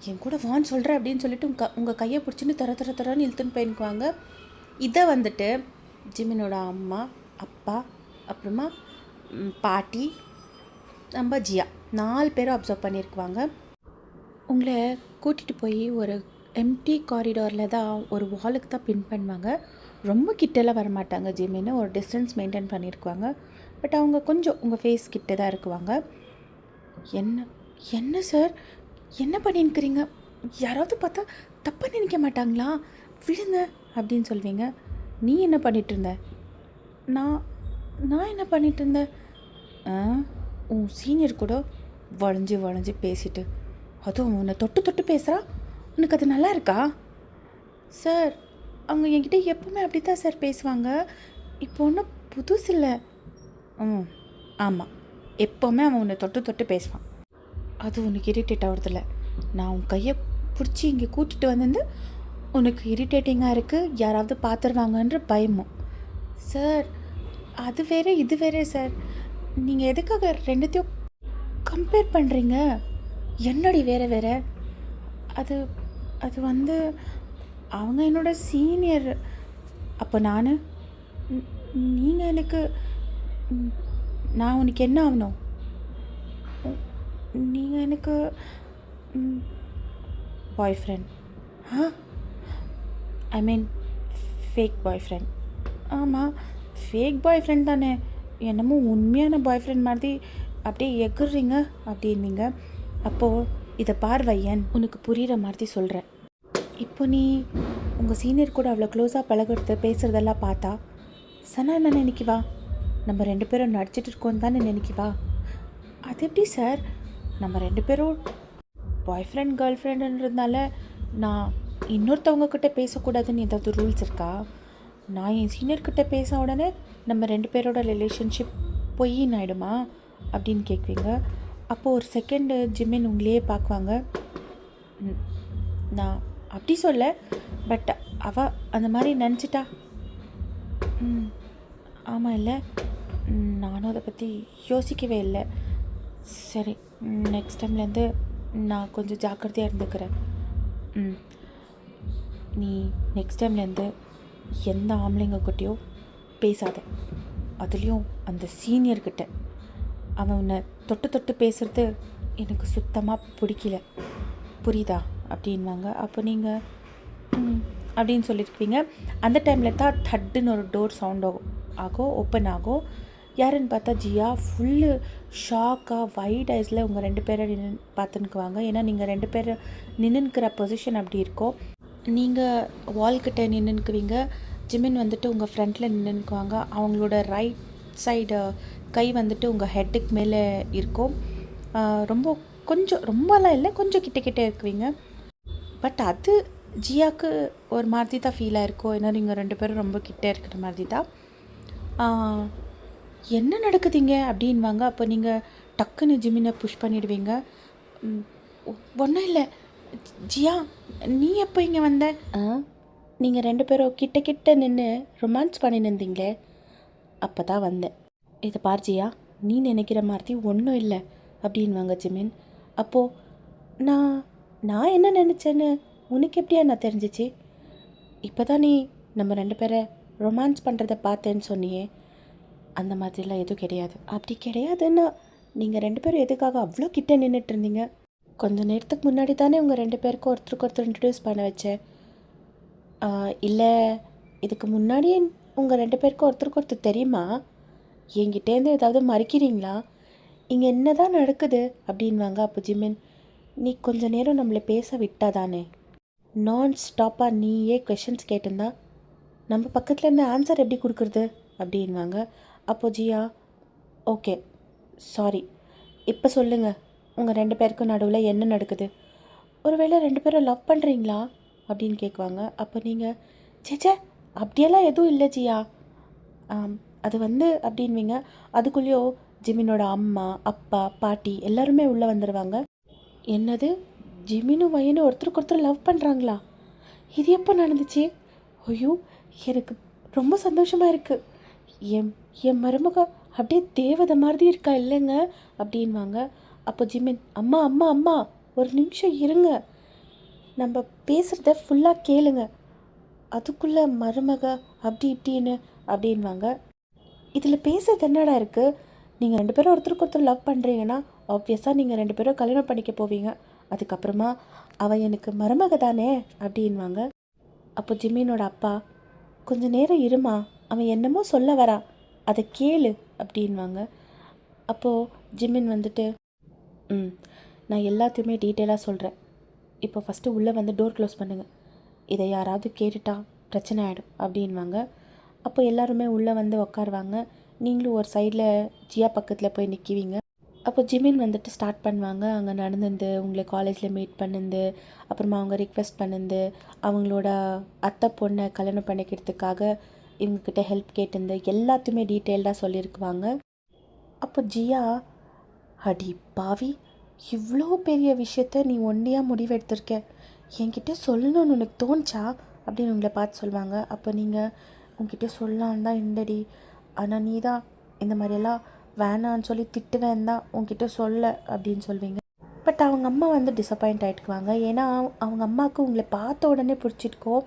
என் கூட வான்னு சொல்கிறேன் அப்படின்னு சொல்லிட்டு உங்கள் கையை பிடிச்சின்னு தரன்னு இழுத்துன்னு போயிருக்குவாங்க. இதை வந்துட்டு ஜிமினோட அம்மா அப்பா அப்புறமா பாட்டி நம்ம ஜியா 4 பேரும் அப்சர்வ் பண்ணியிருக்குவாங்க. உங்களை கூட்டிகிட்டு போய் ஒரு எம்டி காரிடாரில் தான் ஒரு வாலுக்கு தான் பின் பண்ணுவாங்க. ரொம்ப கிட்டெல்லாம் வரமாட்டாங்க. ஜிமின்னு ஒரு டிஸ்டன்ஸ் மெயின்டைன் பண்ணியிருக்குவாங்க. பட் அவங்க கொஞ்சம் உங்கள் ஃபேஸ் கிட்ட தான் இருக்குவாங்க. என்ன சார் என்ன பண்ணின்னுக்கிறீங்க? யாராவது பார்த்தா தப்பாக நினைக்க மாட்டாங்களா? விழுங்க அப்படின்னு சொல்வீங்க. நீ என்ன பண்ணிகிட்டு இருந்த? நான் என்ன பண்ணிகிட்டு இருந்தேன்? உன் சீனியர் கூட வளைஞ்சு பேசிட்டு, அதுவும் உன்னை தொட்டு பேசுகிறா, உனக்கு அது நல்லா இருக்கா? சார் அவங்க என்கிட்ட எப்பவுமே அப்படி தான் சார் பேசுவாங்க, இப்போ ஒன்றும் புதுசு இல்லை. ம், ஆமாம், எப்போவுமே அவன் உன்னை தொட்டு தொட்டு பேசுவான். அது உனக்கு இரிட்டேட் ஆகுறதில்ல. நான் உன் கையை பிடிச்சி இங்கே கூட்டிகிட்டு வந்து உனக்கு இரிட்டேட்டிங்காக இருக்குது, யாராவது பார்த்துருவாங்கன்ற பயமும். சார், அது வேறு இது வேறு சார். நீங்கள் எதுக்காக ரெண்டுத்தையும் கம்பேர் பண்ணுறீங்க? என்னடி வேறு வேறு? அது அது வந்து அவங்க என்னோட சீனியர். அப்போ நான், நீங்கள் எனக்கு, நான் உனக்கு என்ன ஆகணும்? நீங்கள் எனக்கு பாய் ஃப்ரெண்ட். ஆ, ஐ மீன் ஃபேக் பாய் ஃப்ரெண்ட். ஆமாம், ஃபேக் பாய் ஃப்ரெண்ட் தானே. என்னமோ உண்மையான பாய் ஃப்ரெண்ட் மாதிரி அப்படியே எகுறீங்க அப்படின்னீங்க. அப்போது இதை பார்வையன் உனக்கு புரிகிற மாதிரி சொல்கிறேன். இப்போ நீ உங்கள் சீனியர் கூட அவ்வளோ க்ளோஸாக பழகிறது பேசுகிறதெல்லாம் பார்த்தா சனா என்ன நினைக்குவா? நம்ம 2 பேரும் நடிச்சிட்டு இருக்கோன்னு தானே நினைக்குவா? அது எப்படி சார்? நம்ம 2 பேரும் பாய் ஃப்ரெண்ட் கேர்ள் ஃப்ரெண்டுன்றதுனால நான் இன்னொருத்தவங்க கிட்டே பேசக்கூடாதுன்னு ஏதாவது ரூல்ஸ் இருக்கா? நான் என் சீனியர்கிட்ட பேச உடனே நம்ம 2 பேரோட ரிலேஷன்ஷிப் பொய்ன்னு ஆகிடுமா அப்படின்னு கேட்குவீங்க. அப்போது ஒரு செகண்டு ஜிம்மின் உங்களையே பார்க்குவாங்க. நான் அப்படி சொல்ல, பட் அவள் அந்த மாதிரி நினச்சிட்டா. ஆமாம், இல்லை, நானும் அதை பற்றி யோசிக்கவே இல்லை. சரி, நெக்ஸ்ட் டைம்லேருந்து நான் கொஞ்சம் ஜாக்கிரதையாக இருந்துக்கிறேன். நீ நெக்ஸ்ட் டைம்லேருந்து எந்த ஆம்பளைங்க கிட்டேயோ பேசாத, அதுலேயும் அந்த சீனியர்கிட்ட. அவன் உன்னை தொட்டு தொட்டு பேசுகிறது எனக்கு சுத்தமாக பிடிக்கல, புரியுதா அப்படின்வாங்க. அப்போ நீங்கள் அப்படின்னு சொல்லியிருக்கீங்க. அந்த டைமில் தான் தட்டுன்னு ஒரு டோர் சவுண்ட் ஆகும், ஓப்பன் ஆகும். யாருன்னு பார்த்தா ஜியா ஃபுல்லு ஷாக்காக வைட் ஐஸில் உங்கள் 2 பேரை நின்று பார்த்துன்னுக்குவாங்க. ஏன்னா நீங்கள் 2 பேர் நின்றுக்கிற பொசிஷன் அப்படி இருக்கும். நீங்கள் வால்கிட்ட நின்றுக்குவீங்க, ஜிமின் வந்துட்டு உங்கள் ஃப்ரண்ட்டில் நின்றுக்குவாங்க. அவங்களோட ரைட் சைடு கை வந்துட்டு உங்கள் ஹெட்டுக்கு மேலே இருக்கும். ரொம்ப கொஞ்சம் ரொம்பலாம் இல்லை, கொஞ்சம் கிட்டே இருக்குவீங்க. பட் அது ஜியாவுக்கு ஒரு மாதிரி தான் ஃபீல் ஆகிருக்கும். ஏன்னா நீங்கள் 2 பேரும் ரொம்ப கிட்டே இருக்கிற மாதிரி தான். என்ன நடக்குதுங்க அப்படின்வாங்க. அப்போ நீங்கள் டக்குன்னு ஜிமினை புஷ் பண்ணிடுவீங்க. ஒன்றும் இல்லை ஜியா, நீ எப்போ இங்கே வந்த? நீங்கள் 2 பேரும் கிட்ட நின்று ரொமான்ஸ் பண்ணின்னு இருந்தீங்களே, அப்போ தான் வந்தேன். இதை பார் ஜியா, நீ நினைக்கிற மாதிரி ஒன்றும் இல்லை அப்படின்வாங்க ஜிமின். அப்போது நான் என்ன நினச்சேன்னு உனக்கு எப்படியா நான் தெரிஞ்சிச்சு? இப்போ தான் நீ நம்ம 2 பேரை ரொமான்ஸ் பண்ணுறத பார்த்தேன்னு சொன்னியே, அந்த மாதிரிலாம் எதுவும் கிடையாது. அப்படி கிடையாதுன்னா நீங்கள் 2 பேரும் எதுக்காக அவ்வளோ கிட்டே நின்றுட்டு இருந்தீங்க? கொஞ்சம் நேரத்துக்கு முன்னாடி தானே உங்கள் 2 பேருக்கும் ஒருத்தருக்கு ஒருத்தர் இன்ட்ரடியூஸ் பண்ண வச்சேன். இல்லை, இதுக்கு முன்னாடியே உங்கள் 2 பேருக்கும் ஒருத்தருக்கு ஒருத்தர் தெரியுமா? என்கிட்டேருந்து ஏதாவது மறைக்கிறீங்களா? இங்கே என்ன தான் நடக்குது அப்படின்வாங்க. அப்போ ஜிமின், நீ கொஞ்சம் நேரம் நம்மளை பேச விட்டா தானே? நான் ஸ்டாப்பாக நீயே கொஷின்ஸ் கேட்டிருந்தா நம்ம பக்கத்துலேருந்து ஆன்சர் எப்படி கொடுக்குறது அப்படின்வாங்க. அப்போ ஜியா, ஓகே சாரி, இப்போ சொல்லுங்கள், உங்கள் 2 பேருக்கும் நடுவில் என்ன நடக்குது? ஒருவேளை 2 பேரும் லவ் பண்ணுறீங்களா அப்படின்னு கேட்குவாங்க. அப்போ நீங்கள், சேச்சே அப்படியெல்லாம் எதுவும் இல்லை ஜியா, அது வந்து அப்படின்வீங்க. அதுக்குள்ளேயோ ஜிமினோட அம்மா அப்பா பாட்டி எல்லாருமே உள்ளே வந்துடுவாங்க. என்னது, ஜிமினும் வயனும் ஒருத்தருக்கு ஒருத்தர் லவ் பண்ணுறாங்களா? இது எப்போ நடந்துச்சு? ஐயோ, எனக்கு ரொம்ப சந்தோஷமாக இருக்குது. என் மருமக அப்படியே தேவதை மாதிரி இருக்கா இல்லைங்க அப்படின்வாங்க. அப்போ ஜிமின், அம்மா அம்மா அம்மா ஒரு நிமிஷம் இருங்க, நம்ம பேசுகிறத ஃபுல்லாக கேளுங்க, அதுக்குள்ளே மருமக அப்படி இப்படின்னு அப்படின்வாங்க. இதில் பேசுறது என்னடா இருக்குது? நீங்கள் 2 பேரும் ஒருத்தருக்கு ஒருத்தர் லவ் பண்ணுறீங்கன்னா ஆப்வியஸாக நீங்கள் 2 பேரும் கல்யாணம் பண்ணிக்க போவீங்க. அதுக்கப்புறமா அவள் எனக்கு மருமக தானே அப்படின்வாங்க. அப்போ ஜிமினோட அப்பா, கொஞ்சம் நேரம் இருமா, அவன் என்னமோ சொல்ல வரா, அதை கேளு அப்படின்வாங்க. அப்போது ஜிமின் வந்துட்டு, நான் எல்லாத்தையுமே டீட்டெயிலாக சொல்கிறேன். இப்போ ஃபஸ்ட்டு உள்ளே வந்து டோர் க்ளோஸ் பண்ணுங்கள், இதை யாராவது கேட்டுட்டா பிரச்சனை ஆகிடும் அப்படின்வாங்க. அப்போ எல்லாருமே உள்ளே வந்து உக்காருவாங்க. நீங்களும் ஒரு சைடில் ஜியா பக்கத்தில் போய் நிற்குவீங்க. அப்போ ஜிமின் வந்துட்டு ஸ்டார்ட் பண்ணுவாங்க. அங்கே நடந்து உங்களை காலேஜில் மீட் பண்ணுந்து, அப்புறமா அவங்க ரிக்வெஸ்ட் பண்ணுந்து, அவங்களோட அத்தை பொண்ணை கல்யாணம் பண்ணிக்கிறதுக்காக இவங்கக்கிட்ட ஹெல்ப் கேட்டிருந்து எல்லாத்தையுமே டீட்டெயில்டாக சொல்லியிருக்குவாங்க. அப்போ ஜியா, அடி பாவி, இவ்வளோ பெரிய விஷயத்த நீ ஒண்டியாக முடிவெடுத்திருக்க, என்கிட்ட சொல்லணும்னு உனக்கு தோணுச்சா அப்படின்னு உங்களை பார்த்து சொல்லுவாங்க. அப்போ நீங்கள் உங்ககிட்ட சொல்லலான்னு தான் இருந்தடி, ஆனால் நீ தான் இந்த மாதிரியெல்லாம் வேணான்னு சொல்லி திட்டுவேன் தான் உங்ககிட்ட சொல்ல அப்படின்னு சொல்வீங்க. பட் அவங்க அம்மா வந்து டிசப்பாயிண்ட் ஆகிட்டுக்குவாங்க. ஏன்னா அவங்க அம்மாவுக்கு உங்களை பார்த்த உடனே பிடிச்சிருக்கோம்.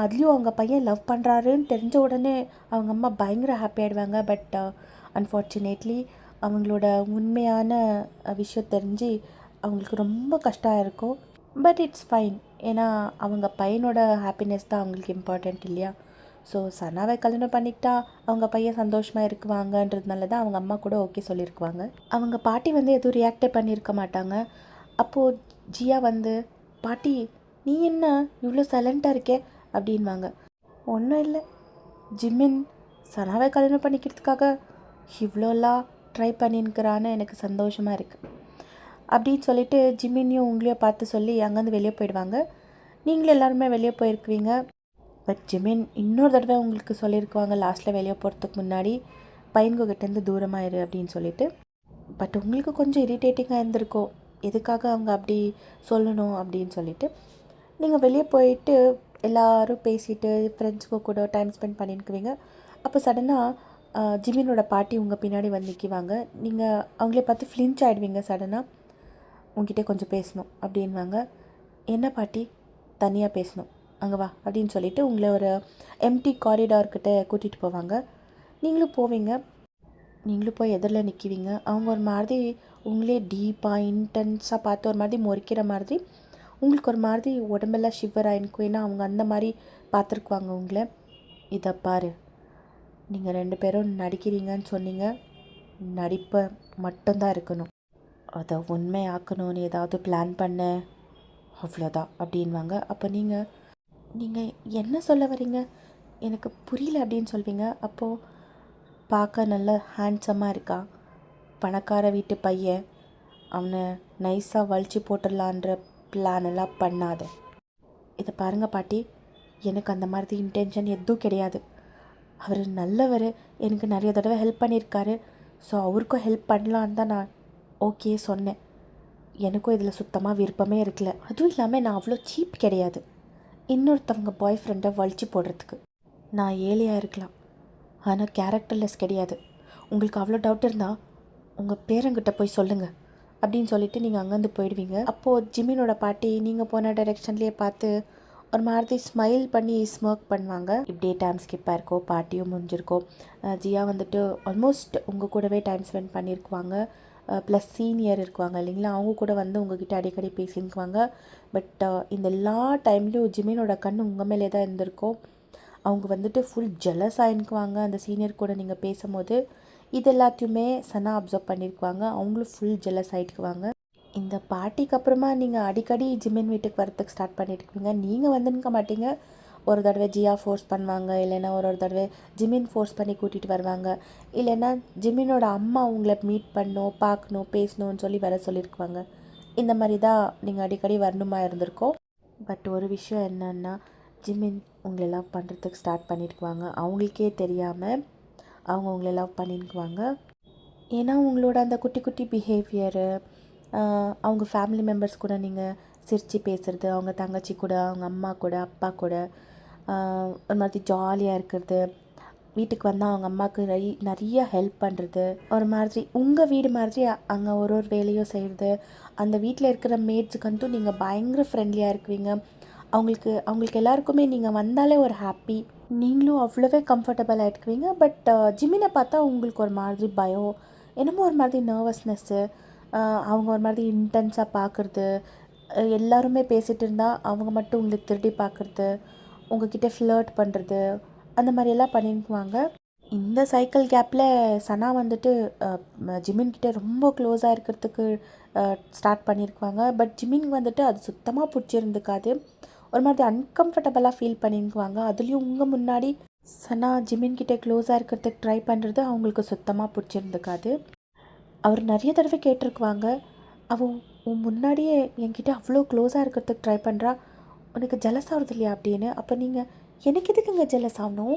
அதுலேயும் அவங்க பையன் லவ் பண்ணுறாருன்னு தெரிஞ்ச உடனே அவங்க அம்மா பயங்கர ஹாப்பி ஆகிடுவாங்க. பட் அன்ஃபார்ச்சுனேட்லி அவங்களோட உண்மையான விஷயம் தெரிஞ்சு அவங்களுக்கு ரொம்ப கஷ்டம் இருக்கும். But it's fine. ஏன்னா அவங்க பையனோட ஹாப்பினஸ் தான் அவங்களுக்கு இம்பார்ட்டண்ட் இல்லையா? ஸோ சனாவை கல்யாணம் பண்ணிக்கிட்டா அவங்க பையன் சந்தோஷமாக இருக்குவாங்கன்றதுனால தான் அவங்க அம்மா கூட ஓகே சொல்லியிருக்குவாங்க. அவங்க பாட்டி வந்து எதுவும் ரியாக்டே பண்ணியிருக்க மாட்டாங்க. அப்போது ஜியா வந்து, பாட்டி நீ என்ன இவ்வளோ சைலண்ட்டாக இருக்கே அப்படின்வாங்க. ஒன்றும் இல்லை, ஜிமின் சனாவை கல்யாணம் பண்ணிக்கிறதுக்காக இவ்வளோலாம் ட்ரை பண்ணின்னுக்கிறான்னு எனக்கு சந்தோஷமாக இருக்குது அப்படின்னு சொல்லிட்டு ஜிமினையும் உங்களையும் பார்த்து சொல்லி அங்கேருந்து வெளியே போயிடுவாங்க. நீங்களும் எல்லாருமே வெளியே போயிருக்குவீங்க. பட் ஜிமின் இன்னொரு தடவை உங்களுக்கு சொல்லியிருக்குவாங்க லாஸ்ட்டில் வெளியே போகிறதுக்கு முன்னாடி, பையன்கிட்டேருந்து தூரமாயிரு அப்படின்னு சொல்லிட்டு. பட் உங்களுக்கு கொஞ்சம் இரிட்டேட்டிங்காக இருந்திருக்கும், எதுக்காக அவங்க அப்படி சொல்லணும் அப்படின்னு சொல்லிட்டு. நீங்கள் வெளியே போயிட்டு எல்லோரும் பேசிவிட்டு ஃப்ரெண்ட்ஸுக்கு கூட டைம் ஸ்பெண்ட் பண்ணிக்குவீங்க. அப்போ சடனாக ஜிமினோட பாட்டி உங்கள் பின்னாடி வந்து நிற்கிவாங்க. நீங்கள் அவங்களே பார்த்து ஃப்ளின்ச் ஆகிடுவீங்க. சடனாக உங்ககிட்ட கொஞ்சம் பேசணும் அப்படின்வாங்க. என்ன பாட்டி, தனியாக பேசணும், அங்கே வா அப்படின்னு சொல்லிட்டு உங்களை ஒரு எம்டி காரிடார்கிட்ட கூட்டிகிட்டு போவாங்க. நீங்களும் போவீங்க. நீங்களும் போய் எதிரில் நிற்கிவீங்க. அவங்க ஒரு மாதிரி உங்களே டீப்பாக இன்டென்ஸாக பார்த்து ஒரு மாதிரி முறைக்கிற மாதிரி உங்களுக்கு ஒரு மாதிரி உடம்பெல்லாம் ஷிவர் ஆகிருக்கும். ஏன்னா அவங்க அந்த மாதிரி பார்த்துருக்குவாங்க உங்களை. இதை பாரு, நீங்கள் 2 பேரும் நடிக்கிறீங்கன்னு சொன்னீங்க, நடிப்பை மட்டும்தான் இருக்கணும், அதை உண்மையாக்கணும்னு ஏதாவது பிளான் பண்ண, அவ்வளோதான் அப்படின்வாங்க. அப்போ நீங்கள் என்ன சொல்ல வரீங்க, எனக்கு புரியல அப்படின்னு சொல்வீங்க. அப்போது பார்க்க நல்ல ஹேண்ட்ஸமாக இருக்கா, பணக்கார வீட்டு பையன், அவனை நைஸாக வலிச்சு போட்டுடலான்ற பிளான் எல்லாம் பண்ணாத. இதை பாருங்கள் பாட்டி, எனக்கு அந்த மாதிரி இன்டென்ஷன் எதுவும் கிடையாது. அவர் நல்லவர், எனக்கு நிறைய தடவை ஹெல்ப் பண்ணியிருக்காரு. ஸோ அவருக்கும் ஹெல்ப் பண்ணலான்னு தான் நான் ஓகே சொன்னேன். எனக்கும் இதில் சுத்தமாக விருப்பமே இருக்கல. அதுவும் இல்லாமல் நான் அவ்வளோ சீப் கிடையாது இன்னொருத்தவங்க பாய் ஃப்ரெண்டை வலிச்சு போடுறதுக்கு. நான் ஏழையாக இருக்கலாம், ஆனால் கேரக்டர்லெஸ் கிடையாது. உங்களுக்கு அவ்வளோ டவுட் இருந்தால் உங்கள் பேரங்கிட்ட போய் சொல்லுங்கள் அப்படின்னு சொல்லிவிட்டு நீங்கள் அங்கேருந்து போயிடுவீங்க. அப்போது ஜிமினோட பாட்டி நீங்கள் போன டைரெக்ஷன்லேயே பார்த்து ஒரு மாதிரி ஸ்மைல் பண்ணி ஸ்மர்க் பண்ணுவாங்க. இப்படியே டைம் ஸ்கிப் ஆகிருக்கோம், பாட்டியும் முடிஞ்சிருக்கோம். ஜியா வந்துட்டு ஆல்மோஸ்ட் உங்கள் கூடவே டைம் ஸ்பெண்ட் பண்ணியிருக்குவாங்க. ப்ளஸ் சீனியர் இருக்குவாங்க இல்லைங்களா, அவங்க கூட வந்து உங்ககிட்ட அடிக்கடி பேசியிருக்குவாங்க. பட் இந்த எல்லா டைம்லேயும் ஜிமினோட கண் உங்கள் மேலே தான் இருந்திருக்கும். அவங்க வந்துட்டு ஃபுல் ஜெலஸ் ஆகிருக்குவாங்க அந்த சீனியர் கூட நீங்கள் பேசும்போது. இது எல்லாத்தையுமே சனா அப்சர்வ் பண்ணியிருக்குவாங்க. அவங்களும் ஃபுல் ஜெலஸ் ஆகிட்டுக்குவாங்க. இந்த பாட்டிக்கு அப்புறமா நீங்கள் அடிக்கடி ஜிமின் வீட்டுக்கு வரத்துக்கு ஸ்டார்ட் பண்ணிட்டுருக்கீங்க. நீங்கள் வந்துருக்க மாட்டீங்க, ஒரு தடவை ஜியா ஃபோர்ஸ் பண்ணுவாங்க, இல்லைன்னா ஒரு தடவை ஜிமின் ஃபோர்ஸ் பண்ணி கூட்டிகிட்டு வருவாங்க, இல்லைன்னா ஜிமினோட அம்மா உங்களை மீட் பண்ணணும், பார்க்கணும், பேசணும்னு சொல்லி வர சொல்லியிருக்குவாங்க. இந்த மாதிரி தான் நீங்கள் அடிக்கடி வரணுமா இருந்திருக்கோம். பட் ஒரு விஷயம் என்னன்னா, ஜிமின் உங்களை லவ் பண்ணுறதுக்கு ஸ்டார்ட் பண்ணியிருக்குவாங்க. அவங்களுக்கே தெரியாமல் அவங்க உங்களை லவ் பண்ணியிருக்குவாங்க. ஏன்னா உங்களோட அந்த குட்டி குட்டி பிஹேவியரு, அவங்க ஃபேமிலி மெம்பர்ஸ் கூட நீங்கள் சிரித்து பேசுகிறது, அவங்க தங்கச்சி கூட, அவங்க அம்மா கூட, அப்பா கூட ஒரு மாதிரி ஜாலியாக இருக்கிறது, வீட்டுக்கு வந்தால் அவங்க அம்மாவுக்கு நிறைய ஹெல்ப் பண்ணுறது, ஒரு மாதிரி உங்கள் வீடு மாதிரி அங்கே ஒரு வேலையும் செய்கிறது, அந்த வீட்டில் இருக்கிற மேட்ஸுக்கு நீங்கள் பயங்கர ஃப்ரெண்ட்லியாக இருக்குவீங்க. அவங்களுக்கு எல்லாருக்குமே நீங்கள் வந்தாலே ஒரு ஹாப்பி, நீங்களும் அவ்வளோவே கம்ஃபர்டபுள் ஆகிட்டுக்குவீங்க. பட் ஜிமினை பார்த்தா உங்களுக்கு ஒரு மாதிரி பயம், என்னமோ ஒரு மாதிரி நர்வஸ்னஸ்ஸு, அவங்க ஒரு மாதிரி இன்டென்ஸாக பார்க்குறது, எல்லாருமே பேசிகிட்டு இருந்தால் அவங்க மட்டும் உங்களுக்கு திருடி பார்க்குறது, உங்ககிட்ட ஃப்ளர்ட் பண்ணுறது, அந்த மாதிரியெல்லாம் பண்ணிக்குவாங்க. இந்த சைக்கிள் கேப்பில் சனா வந்துட்டு ஜிமின்கிட்ட ரொம்ப க்ளோஸாக இருக்கிறதுக்கு ஸ்டார்ட் பண்ணியிருக்குவாங்க. பட் ஜிமின் வந்துட்டு அது சுத்தமாக பிடிச்சிருந்துக்காது, ஒரு மாதிரி அன்கம்ஃபர்டபுளாக ஃபீல் பண்ணிக்குவாங்க. அதுலேயும் உங்கள் முன்னாடி சனா ஜிமின்கிட்ட க்ளோஸாக இருக்கிறதுக்கு ட்ரை பண்ணுறது அவங்களுக்கு சுத்தமாக பிடிச்சிருந்துக்காது. அவர் நிறைய தடவை கேட்டிருக்குவாங்க, அவள் உன் முன்னாடியே என்கிட்ட அவ்வளோ க்ளோஸாக இருக்கிறதுக்கு ட்ரை பண்ணுறா, உனக்கு ஜெலஸ் ஆகுறது இல்லையா அப்படின்னு. அப்போ நீங்கள் எனக்கு எதுக்குங்க ஜெலஸ் ஆகணும்,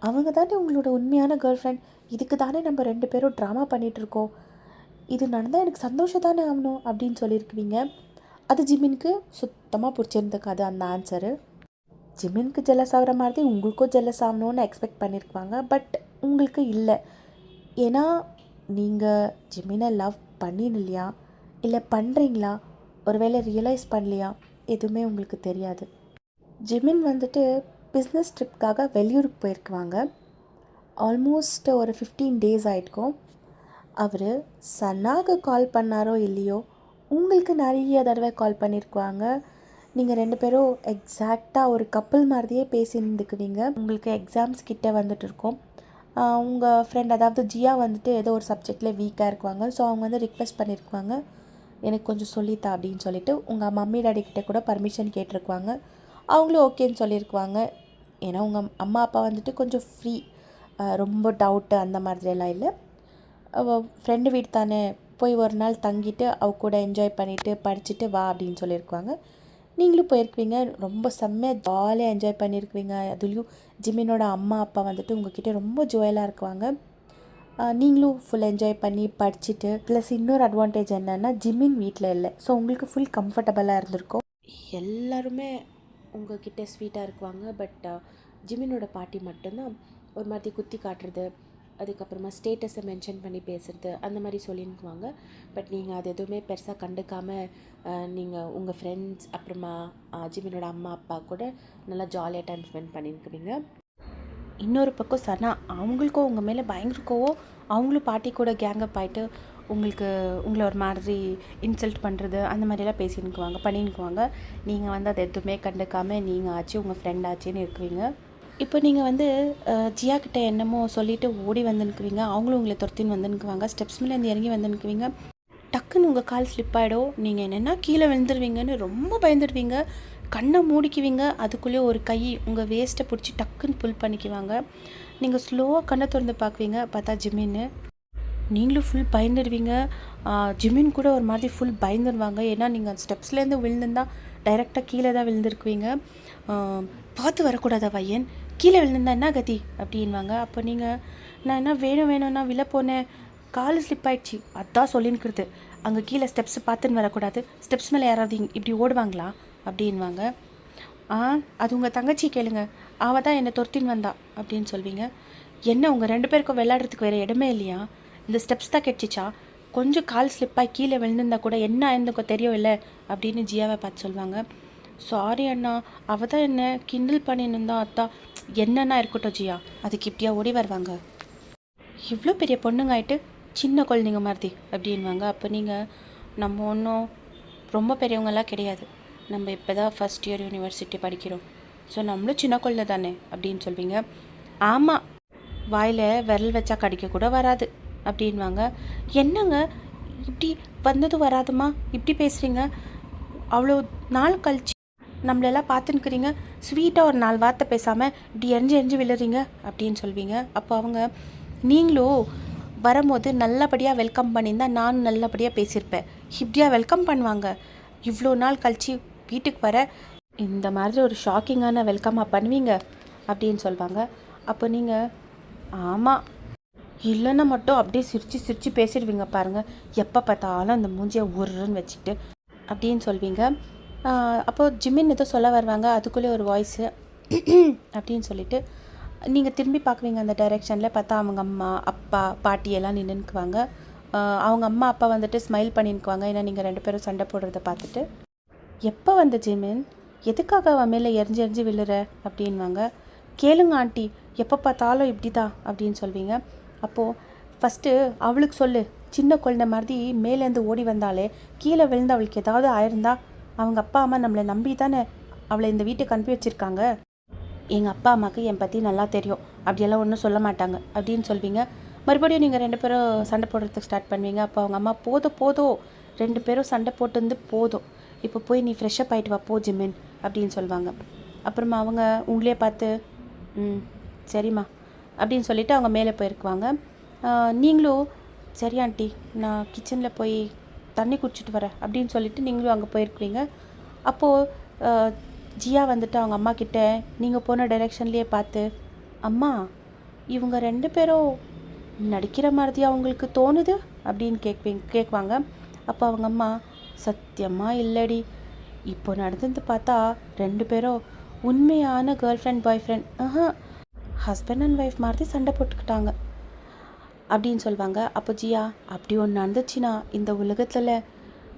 அவங்க தானே உங்களோட உண்மையான கேர்ள் ஃப்ரெண்ட். இதுக்கு தானே நம்ம 2 பேரும் ட்ராமா பண்ணிகிட்ருக்கோம். இது நடந்தால் எனக்கு சந்தோஷம் தானே ஆகணும் அப்படின்னு சொல்லியிருக்குவீங்க. அது ஜிமினுக்கு சுத்தமாக பிடிச்சிருந்துக்காது அந்த ஆன்சரு. ஜிமினுக்கு ஜெலஸ் ஆகிற மாதிரி உங்களுக்கும் ஜெலஸ் ஆகணும்னு எக்ஸ்பெக்ட் பண்ணியிருப்பாங்க. பட் உங்களுக்கு இல்லை. ஏன்னா நீங்கள் ஜிமினை லவ் பண்ணிடலையா, இல்லை பண்ணுறீங்களா, ஒருவேளை ரியலைஸ் பண்ணலையா, எதுவுமே உங்களுக்கு தெரியாது. ஜிமின் வந்துட்டு பிஸ்னஸ் ட்ரிப்காக வெளியூருக்கு போயிருக்குவாங்க. ஆல்மோஸ்ட் ஒரு 15 days ஆகிருக்கும். அவர் சன்னாக்கு கால் பண்ணாரோ இல்லையோ, உங்களுக்கு நிறைய தடவை கால் பண்ணியிருக்குவாங்க. நீங்கள் 2 பேரும் எக்ஸாக்டாக ஒரு கப்பல் மாதிரியே பேசியிருந்துக்குவீங்க. உங்களுக்கு எக்ஸாம்ஸ் கிட்டே வந்துட்டு இருக்கோம். உங்கள் ஃப்ரெண்ட் அதாவது ஜியா வந்துட்டு ஏதோ ஒரு சப்ஜெக்டில் வீக்காக இருக்குவாங்க. ஸோ அவங்க வந்து ரிக்வெஸ்ட் பண்ணியிருக்குவாங்க, எனக்கு கொஞ்சம் சொல்லித்தா அப்படின்னு சொல்லிட்டு. உங்கள் மம்மி டாடி கிட்டே கூட பர்மிஷன் கேட்டிருக்குவாங்க. அவங்களும் ஓகேன்னு சொல்லியிருக்குவாங்க. ஏன்னா உங்கள் அம்மா அப்பா வந்துட்டு கொஞ்சம் ஃப்ரீ, ரொம்ப டவுட்டு அந்த மாதிரியெல்லாம் இல்லை. ஃப்ரெண்டு வீடு தானே, போய் ஒரு நாள் தங்கிட்டு அவ கூட என்ஜாய் பண்ணிவிட்டு படிச்சுட்டு வா அப்படின்னு சொல்லியிருக்குவாங்க. நீங்களும் போயிருக்குவீங்க. ரொம்ப செம்மையாக ஜாலியாக என்ஜாய் பண்ணியிருக்குவீங்க. அதுலேயும் ஜிமினோட அம்மா அப்பா வந்துட்டு உங்ககிட்ட ரொம்ப ஜோயலாக இருக்குவாங்க. நீங்களும் ஃபுல் என்ஜாய் பண்ணி படிச்சுட்டு, ப்ளஸ் இன்னொரு அட்வான்டேஜ் என்னென்னா ஜிமின் வீட்டில் இல்லை. ஸோ உங்களுக்கு ஃபுல் கம்ஃபர்டபுளாக இருந்திருக்கும். எல்லாருமே உங்ககிட்ட ஸ்வீட்டாக இருக்குவாங்க. பட் ஜிமினோட பாட்டி மட்டும்தான் ஒரு மாதிரி குத்தி காட்டுறது, அதுக்கப்புறமா ஸ்டேட்டஸை மென்ஷன் பண்ணி பேசுகிறது, அந்த மாதிரி சொல்லியிருக்குவாங்க. பட் நீங்கள் அது எதுவுமே பெருசாக கண்டுக்காமல் நீங்கள் உங்கள் ஃப்ரெண்ட்ஸ் அப்புறமா ஜிமினோட அம்மா அப்பா கூட நல்லா ஜாலியாக டைம் ஸ்பெண்ட் பண்ணியிருக்குவீங்க. இன்னொரு பக்கம் சனா, அவங்களுக்கும் உங்கள் மேலே பயங்கர கோவம். அவங்களும் பாட்டி கூட கேங்கப் ஆகிட்டு உங்களை ஒரு மாதிரி இன்சல்ட் பண்ணுறது அந்த மாதிரியெல்லாம் பண்ணியிருக்குவாங்க. நீங்கள் வந்து அதை எதுவுமே கண்டுக்காமல் நீங்கள் ஆச்சு உங்கள் ஃப்ரெண்ட் ஆச்சுன்னு இருக்குவீங்க. இப்போ நீங்கள் வந்து ஜியா கிட்டே என்னமோ சொல்லிவிட்டு ஓடி வந்துன்னுக்குவீங்க. அவங்களும் உங்களை துரத்தின்னு வந்துன்னுக்குவாங்க. ஸ்டெப்ஸ் மேலேருந்து இறங்கி வந்துன்னுக்குவீங்க. டக்குன்னு உங்கள் கால் ஸ்லிப் ஆகிடும். நீங்கள் என்னென்னா கீழே விழுந்துருவீங்கன்னு ரொம்ப பயந்துடுவீங்க. கண்ணை மூடிக்குவீங்க. அதுக்குள்ளேயே ஒரு கை உங்கள் வேஸ்ட்டை பிடிச்சி டக்குன்னு புல் பண்ணிக்குவாங்க. நீங்கள் ஸ்லோவாக கண்ணை திறந்து பார்க்குவீங்க. பார்த்தா ஜிமின்னு. நீங்களும் ஃபுல் பயந்துடுவீங்க. ஜிமின் கூட ஒரு மாதிரி ஃபுல் பயந்துடுவாங்க. ஏன்னா நீங்கள் ஸ்டெப்ஸ்லேருந்து விழுந்துருந்தால் டைரெக்டாக கீழே தான் விழுந்திருக்குவீங்க. பார்த்து வரக்கூடாதா பையன், கீழே விழுந்திருந்தா என்ன கதி அப்படின்வாங்க. அப்போ நீங்கள் நான் என்ன வேணும்னா விழ போனேன், கால் ஸ்லிப் ஆகிடுச்சி அதான் சொல்லின்னுக்கிறது. அங்கே கீழே ஸ்டெப்ஸை பார்த்துன்னு வரக்கூடாது, ஸ்டெப்ஸ் மேலே யாராவது இப்படி ஓடுவாங்களா அப்படின்வாங்க. அது உங்கள் தங்கச்சி கேளுங்க, அவள் தான் என்னை துரத்தின்னு வந்தா அப்படின்னு சொல்வீங்க. என்ன உங்கள் 2 பேருக்கும் விளையாடுறதுக்கு வேறு இடமே இல்லையா? இந்த ஸ்டெப்ஸ் தான் கெட்சிச்சா? கொஞ்சம் கால் ஸ்லிப்பாகி கீழே விழுந்திருந்தா கூட என்ன ஆயிருந்துக்கோ தெரியும் இல்லை அப்படின்னு ஜியாவை பார்த்து சொல்லுவாங்க. சாரி அண்ணா, அவள் தான் என்ன கிண்டல் பண்ணின்னு இருந்தா அத்தா. என்னன்னா இருக்கட்டும் ஜியா, அதுக்கு இப்படியா ஓடி வருவாங்க? இவ்வளோ பெரிய பொண்ணுங்க ஆகிட்டு சின்ன குழந்தைங்க மாதிரி அப்படின்வாங்க. அப்போ நீங்கள் நம்ம ஒன்றும் ரொம்ப பெரியவங்களாம் கிடையாது, நம்ம இப்போ தான் ஃபஸ்ட் இயர் யூனிவர்சிட்டி படிக்கிறோம், ஸோ நம்மளும் சின்ன குழந்தை தானே அப்படின்னு சொல்வீங்க. ஆமாம், வாயில் விரல் வச்சா கடிக்க கூட வராது அப்படின்வாங்க. என்னங்க இப்படி வந்ததும் வராதுமா இப்படி பேசுகிறீங்க? அவ்வளோ நாள் கழிச்சு நம்மளெல்லாம் பார்த்துன்னுக்குறீங்க, ஸ்வீட்டாக ஒரு 4 வார்த்தை பேசாமல் இப்படி எரிஞ்சு விழுறீங்க அப்படின்னு சொல்வீங்க. அப்போ அவங்க நீங்களும் வரும்போது நல்லபடியாக வெல்கம் பண்ணியிருந்தால் நானும் நல்லபடியாக பேசியிருப்பேன், இப்படியா வெல்கம் பண்ணுவாங்க? இவ்வளோ நாள் கழிச்சு வீட்டுக்கு வர இந்த மாதிரி ஒரு ஷாக்கிங்கான வெல்கமாக பண்ணுவீங்க அப்படின்னு சொல்லுவாங்க. அப்போ நீங்கள் ஆமாம் இல்லைன்னா மட்டும் அப்படியே சிரித்து பேசிடுவீங்க பாருங்கள், எப்போ பார்த்தாலும் அந்த மூஞ்சியை உருன்னு வச்சுக்கிட்டு அப்படின்னு சொல்வீங்க. அப்போது ஜிமின் ஏதோ சொல்ல வருவாங்க, அதுக்குள்ளே ஒரு வாய்ஸு அப்படின்னு சொல்லிவிட்டு நீங்கள் திரும்பி பார்க்குவீங்க. அந்த டைரெக்ஷனில் பார்த்தா அவங்க அம்மா அப்பா பாட்டி எல்லாம் நின்றுக்குவாங்க. அவங்க அம்மா அப்பா வந்துட்டு ஸ்மைல் பண்ணிக்குவாங்க, ஏன்னா நீங்கள் 2 பேரும் சண்டை போடுறத பார்த்துட்டு. எப்போ வந்த ஜிமின், எதுக்காக அவன் மேலே எரிஞ்சு விழுற அப்படின்வாங்க. கேளுங்க ஆண்டி, எப்போ பார்த்தாலும் இப்படி தான் அப்படின்னு சொல்வீங்க. அப்போது ஃபஸ்ட்டு அவளுக்கு சொல்லு, சின்ன குழந்தை மாதிரி மேலேருந்து ஓடி வந்தாலே கீழே விழுந்து அவளுக்கு ஏதாவது ஆயிருந்தா அவங்க அப்பா அம்மா நம்மளை நம்பி தானே அவளை இந்த வீட்டுக்கு அனுப்பி வச்சுருக்காங்க. எங்கள் அப்பா அம்மாவுக்கு என் பற்றி நல்லா தெரியும், அப்படியெல்லாம் ஒன்றும் சொல்ல மாட்டாங்க அப்படின்னு சொல்வீங்க. மறுபடியும் நீங்கள் 2 பேரும் சண்டை போடுறதுக்கு ஸ்டார்ட் பண்ணுவீங்க. அப்போ அவங்க அம்மா போதும் 2 பேரும் சண்டை போட்டு போதும், இப்போ போய் நீ ஃப்ரெஷ்ஷப் ஆகிட்டு வா போ ஜிமின் அப்படின்னு சொல்லுவாங்க. அப்புறமா அவங்க உங்களே பார்த்து சரிம்மா அப்படின்னு சொல்லிவிட்டு அவங்க மேலே போயிருக்குவாங்க. நீங்களும் சரி ஆண்டி, நான் கிச்சனில் போய் தண்ணி குடிச்சிட்டு வரேன் அப்படின்னு சொல்லிவிட்டு நீங்களும் அங்கே போயிருக்குவீங்க. அப்போது ஜியா வந்துட்டு அவங்க அம்மா கிட்ட நீங்கள் போன டைரெக்ஷன்லேயே பார்த்து, அம்மா இவங்க 2 பேரும் நடிக்கிற மாதிரியா உங்களுக்கு தோணுது அப்படின்னு கேட்குவாங்க. அப்போ அவங்க அம்மா, சத்தியமாக இல்லடி, இப்போ நடந்தது பார்த்தா 2 பேரும் உண்மையான girl friend bye friend husband and wife மாதிரி சண்டை போட்டுக்கிட்டாங்க அப்படின்னு சொல்லுவாங்க. அப்போ ஜியா, அப்படி ஒன்று நடந்துச்சுன்னா இந்த உலகத்தில்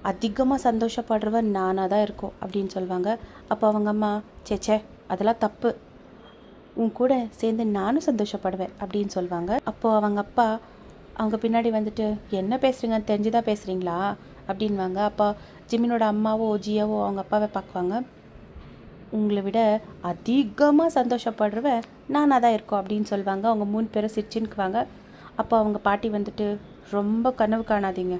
அதிகமாக சந்தோஷப்படுறவன் நானாக தான் இருக்கும் அப்படின்னு சொல்லுவாங்க. அப்போ அவங்க அம்மா, சேச்சே அதெல்லாம் தப்பு, உன் கூட சேர்ந்து நானும் சந்தோஷப்படுவேன் அப்படின்னு சொல்லுவாங்க. அப்போது அவங்க அப்பா அவங்க பின்னாடி வந்துட்டு, என்ன பேசுகிறீங்க, தெரிஞ்சுதான் பேசுகிறீங்களா அப்படின்வாங்க. அப்போ ஜிமினோட அம்மாவோ ஜியாவோ அவங்க அப்பாவை பார்க்குவாங்க. உங்களை விட அதிகமாக சந்தோஷப்படுறவன் நானாக தான் இருக்கோம் அப்படின்னு சொல்லுவாங்க. அவங்க 3 பேரும் சிரிச்சுன்னுக்குவாங்க. அப்போ அவங்க பாட்டி வந்துட்டு, ரொம்ப கனவு காணாதீங்க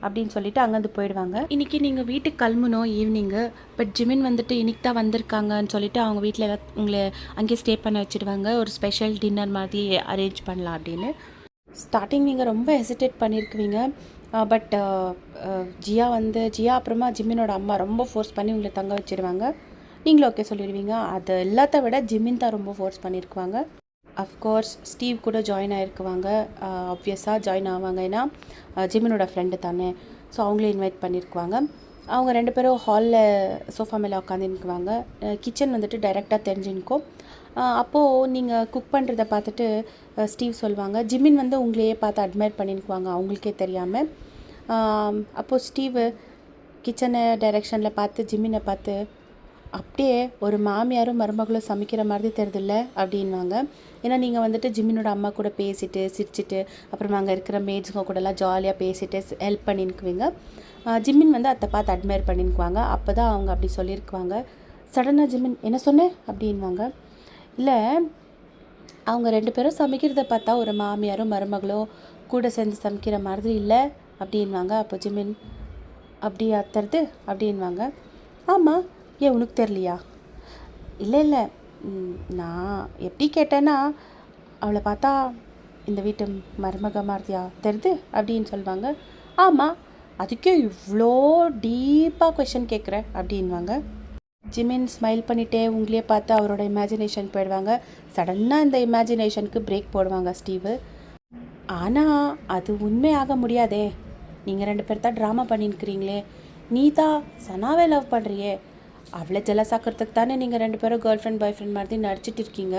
அப்படின்னு சொல்லிட்டு அங்கேருந்து போயிடுவாங்க. இன்றைக்கி நீங்கள் வீட்டுக்கு கிளம்பணும் ஈவினிங்கு, பட் ஜிமின் வந்துட்டு இன்றைக்கி தான் வந்திருக்காங்கன்னு சொல்லிட்டு அவங்க வீட்டில் எல்லாம் உங்களை அங்கேயே ஸ்டே பண்ண வச்சுடுவாங்க. ஒரு ஸ்பெஷல் டின்னர் மாதிரி அரேஞ்ச் பண்ணலாம் அப்படின்னு. ஸ்டார்டிங் நீங்கள் ரொம்ப ஹெசிடேட் பண்ணியிருக்குவீங்க. பட் ஜியா அப்புறமா ஜிமினோட அம்மா ரொம்ப ஃபோர்ஸ் பண்ணி உங்களை தங்க வச்சுடுவாங்க. நீங்களும் ஓகே சொல்லிடுவீங்க. அது எல்லாத்த விட ஜிமின் தான் ரொம்ப ஃபோர்ஸ் பண்ணியிருக்குவாங்க. அஃப்கோர்ஸ் ஸ்டீவ் கூட ஜாயின் ஆகிருக்குவாங்க. ஆப்வியஸாக ஜாயின் ஆவாங்க, ஏன்னா ஜிமினோட ஃப்ரெண்டு தானே. ஸோ அவங்களே இன்வைட் பண்ணியிருக்குவாங்க. அவங்க 2 பேரும் ஹாலில் சோஃபா மேலே உட்காந்துருக்குவாங்க. கிச்சன் வந்துட்டு டைரெக்டாக தெரிஞ்சுருக்கும். அப்போது நீங்கள் குக் பண்ணுறத பார்த்துட்டு ஸ்டீவ் சொல்லுவாங்க, ஜிமின் வந்து உங்களையே பார்த்து அட்மையர் பண்ணியிருக்குவாங்க அவங்களுக்கே தெரியாமல். அப்போது ஸ்டீவ் கிச்சனை டைரெக்ஷனில் பார்த்து ஜிமினை பார்த்து, அப்படியே ஒரு மாமியாரும் மருமகளும் சமைக்கிற மாதிரி தெரியுதில்ல அப்படின்வாங்க. ஏன்னா நீங்கள் வந்துட்டு ஜிமினோட அம்மா கூட பேசிட்டு சிரிச்சிட்டு அப்புறமா அங்கே இருக்கிற மேட்ஸுங்க கூடலாம் ஜாலியாக பேசிட்டு ஹெல்ப் பண்ணிக்குவீங்க. ஜிமின் வந்து அதை பார்த்து அட்மையர் பண்ணிக்குவாங்க. அப்போ தான் அவங்க அப்படி சொல்லியிருக்குவாங்க. சடனாக ஜிமின், என்ன சொன்னேன் அப்படின்வாங்க. இல்லை, அவங்க 2 பேரும் சமைக்கிறத பார்த்தா ஒரு மாமியாரும் மருமகளோ கூட சேர்ந்து சமைக்கிற மாதிரி இல்லை அப்படின்வாங்க. அப்போ ஜிமின், அப்படியா தருது அப்படின்வாங்க. ஆமாம், ஏன் உனக்கு தெரியலையா? இல்லை, நான் எப்படி கேட்டேன்னா, அவளை பார்த்தா இந்த வீட்டு மருமக மாதிரியா தெரியுது அப்படின்னு சொல்லுவாங்க. ஆமாம், அதுக்கே இவ்வளோ டீப்பாக கொஷின் கேட்குற அப்படின்வாங்க. ஜிமின் ஸ்மைல் பண்ணிகிட்டே உங்களையே பார்த்து அவரோட இமேஜினேஷன் போயிடுவாங்க. சடனாக இந்த இமேஜினேஷனுக்கு பிரேக் போடுவாங்க ஸ்டீவு. ஆனால் அது உண்மையாக முடியாதே, நீங்கள் 2 பேர் தான் ட்ராமா பண்ணின்னுக்கிறீங்களே, நீ தான் சனாவே லவ் பண்ணுறியே, அவளை ஜெலஸாக்கிறதுக்கு தானே நீங்கள் 2 பேரும் கேர்ள் ஃப்ரெண்ட் பாய் ஃப்ரெண்ட் மாதிரி நடிச்சிட்டு இருக்கீங்க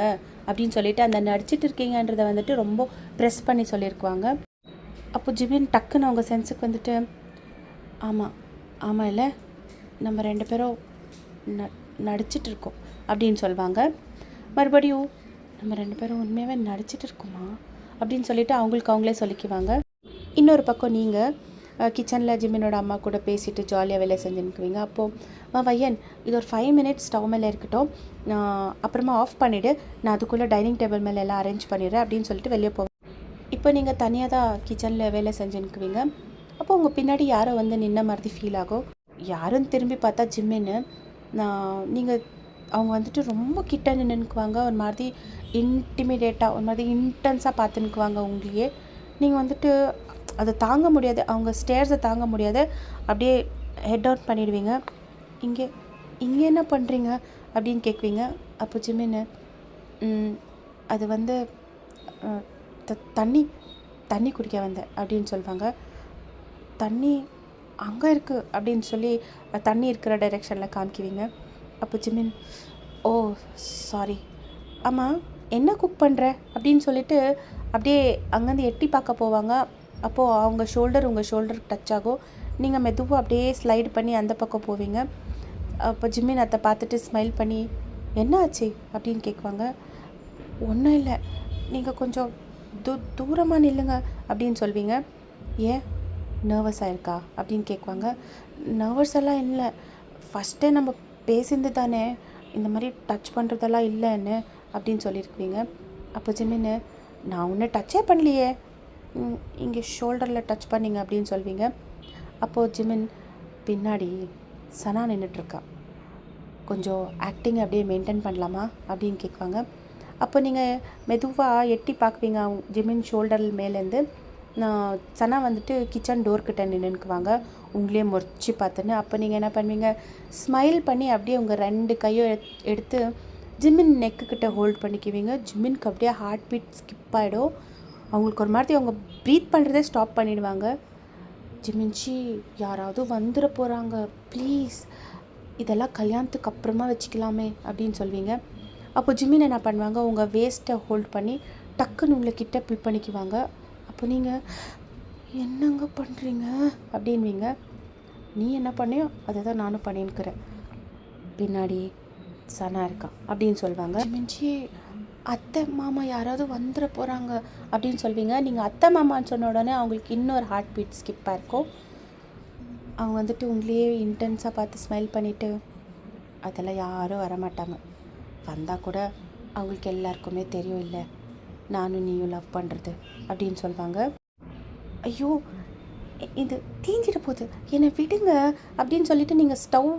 அப்படின்னு சொல்லிட்டு அந்த நடிச்சிட்டு இருக்கீங்கன்றதை வந்துட்டு ரொம்ப ப்ரெஸ் பண்ணி சொல்லியிருக்குவாங்க. அப்போ ஜிமின் டக்குன்னு அவங்க சென்ஸுக்கு வந்துட்டு, ஆமாம் இல்லை, நம்ம 2 பேரும் நடிச்சிட்டு இருக்கோம் அப்படின்னு சொல்லுவாங்க. மறுபடியும் நம்ம 2 பேரும் உண்மையாகவே நடிச்சிட்டு இருக்கோமா அப்படின்னு சொல்லிட்டு அவங்களுக்கு அவங்களே சொல்லிக்குவாங்க. இன்னொரு பக்கம் நீங்கள் கிச்சனில் ஜிமினோட அம்மா கூட பேசிட்டு ஜாலியாக வேலை செஞ்சுன்னுக்குவீங்க. அப்போது வையன், இது ஒரு 5 மினிட்ஸ் ஸ்டவ் மேலே இருக்கட்டும், அப்புறமா ஆஃப் பண்ணிவிடு, நான் அதுக்குள்ளே டைனிங் டேபிள் மேலே எல்லாம் அரேஞ்ச் பண்ணிடுறேன் அப்படின்னு சொல்லிட்டு வெளியே போவேன். இப்போ நீங்கள் தனியாக தான் கிச்சனில் வேலை செஞ்சுன்னுக்குவீங்க. அப்போ உங்கள் பின்னாடி யாரோ வந்து நின்ன மாதிரி ஃபீல் ஆகும். யாருன்னு திரும்பி பார்த்தா ஜிம்மின்னு. நீங்கள் அவங்க வந்துட்டு ரொம்ப கிட்ட நின்றுக்குவாங்க, ஒரு மாதிரி இன்டிமிடேட்டாக, ஒரு மாதிரி இன்டென்ஸாக பார்த்துன்னுக்குவாங்க உங்களையே. நீங்கள் வந்துட்டு அதை தாங்க முடியாது, அவங்க ஸ்டேர்ஸை தாங்க முடியாது, அப்படியே ஹெட் அவுட் பண்ணிடுவீங்க. இங்கே என்ன பண்ணுறீங்க அப்படின்னு கேட்குவீங்க. அப்போ ஜிமின்னு, அது வந்து தண்ணி குடிக்க வந்தேன் அப்படின்னு சொல்லுவாங்க. தண்ணி அங்கே இருக்குது அப்படின்னு சொல்லி தண்ணி இருக்கிற டைரெக்ஷனில் காமிக்குவீங்க. அப்போ ஜிமின், ஓ சாரி, ஆமாம் என்ன குக் பண்ணுற அப்படின்னு சொல்லிட்டு அப்படியே அங்கேருந்து எட்டி பார்க்க போவாங்க. அப்போது அவங்க ஷோல்டர் உங்கள் ஷோல்டருக்கு டச் ஆகும். நீங்கள் மெதுவாக அப்படியே ஸ்லைடு பண்ணி அந்த பக்கம் போவீங்க. அப்போ ஜிமின் அதை பார்த்துட்டு ஸ்மைல் பண்ணி, என்ன ஆச்சு அப்படின்னு கேட்குவாங்க. ஒன்றும் இல்லை, நீங்கள் கொஞ்சம் தூரமாக நில்லுங்க அப்படின்னு சொல்வீங்க. ஏன் நர்வஸ் ஆயிருக்கா அப்படின்னு கேட்குவாங்க. நர்வஸ் எல்லாம் இல்லை, ஃபஸ்ட்டே நம்ம பேசிந்து தானே, இந்த மாதிரி டச் பண்ணுறதெல்லாம் இல்லைன்னு அப்படின்னு சொல்லியிருக்குவீங்க. அப்போ ஜிமின்னு, நான் ஒன்று டச்சே பண்ணலையே, இங்கே ஷோல்டரில் டச் பண்ணிங்க அப்படின்னு சொல்வீங்க. அப்போது ஜிமின், பின்னாடி சனா நின்றுட்டுருக்கா, கொஞ்சம் ஆக்டிங் அப்படியே மெயின்டைன் பண்ணலாமா அப்படின்னு கேட்குவாங்க. அப்போ நீங்கள் மெதுவாக எட்டி பார்க்குவீங்க ஜிமின் ஷோல்டர் மேலேருந்து. சனா வந்துட்டு கிச்சன் டோர்கிட்ட நின்றுக்குவாங்க உங்களே முறைச்சி பார்த்துன்னு. அப்போ நீங்கள் என்ன பண்ணுவீங்க, ஸ்மைல் பண்ணி அப்படியே உங்கள் 2 கையும் எடுத்து ஜிமின் நெக்குக்கிட்ட ஹோல்ட் பண்ணிக்குவீங்க. ஜிமின்க்கு அப்படியே ஹார்ட் பீட் ஸ்கிப் ஆகிடும். அவங்களுக்கு ஒரு மாதிரி அவங்க ப்ரீத் பண்ணுறதே ஸ்டாப் பண்ணிடுவாங்க. ஜிமின்ச்சி யாராவது வந்துட போகிறாங்க, ப்ளீஸ் இதெல்லாம் கல்யாணத்துக்கு அப்புறமா வச்சுக்கலாமே அப்படின்னு சொல்வீங்க. அப்போ ஜிமின் என்ன பண்ணுவாங்க, உங்கள் வேஸ்ட்டை ஹோல்ட் பண்ணி டக்குன்னு உங்களை கிட்ட புல் பண்ணிக்குவாங்க. அப்போ நீங்கள் என்னங்க பண்ணுறீங்க அப்படின்வீங்க. நீ என்ன பண்ணியோ அதை தான் நானும் பண்ணின்னுக்கிறேன், பின்னாடி சனா இருக்கா அப்படின்னு சொல்லுவாங்க. ஜிமின்ச்சி அத்தை மாமா யாராவது வந்துட போகிறாங்க அப்படின்னு சொல்வீங்க. நீங்கள் அத்தை மாமான்னு சொன்ன உடனே அவங்களுக்கு இன்னொரு ஹார்ட் பீட் ஸ்கிப்பாக இருக்கும். அவங்க வந்துட்டு உங்களையே இன்டென்ஸாக பார்த்து ஸ்மைல் பண்ணிவிட்டு, அதெல்லாம் யாரும் வரமாட்டாங்க, வந்தால் கூட அவங்களுக்கு எல்லாருக்குமே தெரியும் இல்லை நானும் நீயும் லவ் பண்ணுறது அப்படின்னு சொல்லுவாங்க. ஐயோ இது தீஞ்சிட போகுது, என்னை விடுங்க அப்படின்னு சொல்லிட்டு நீங்கள் ஸ்டவ்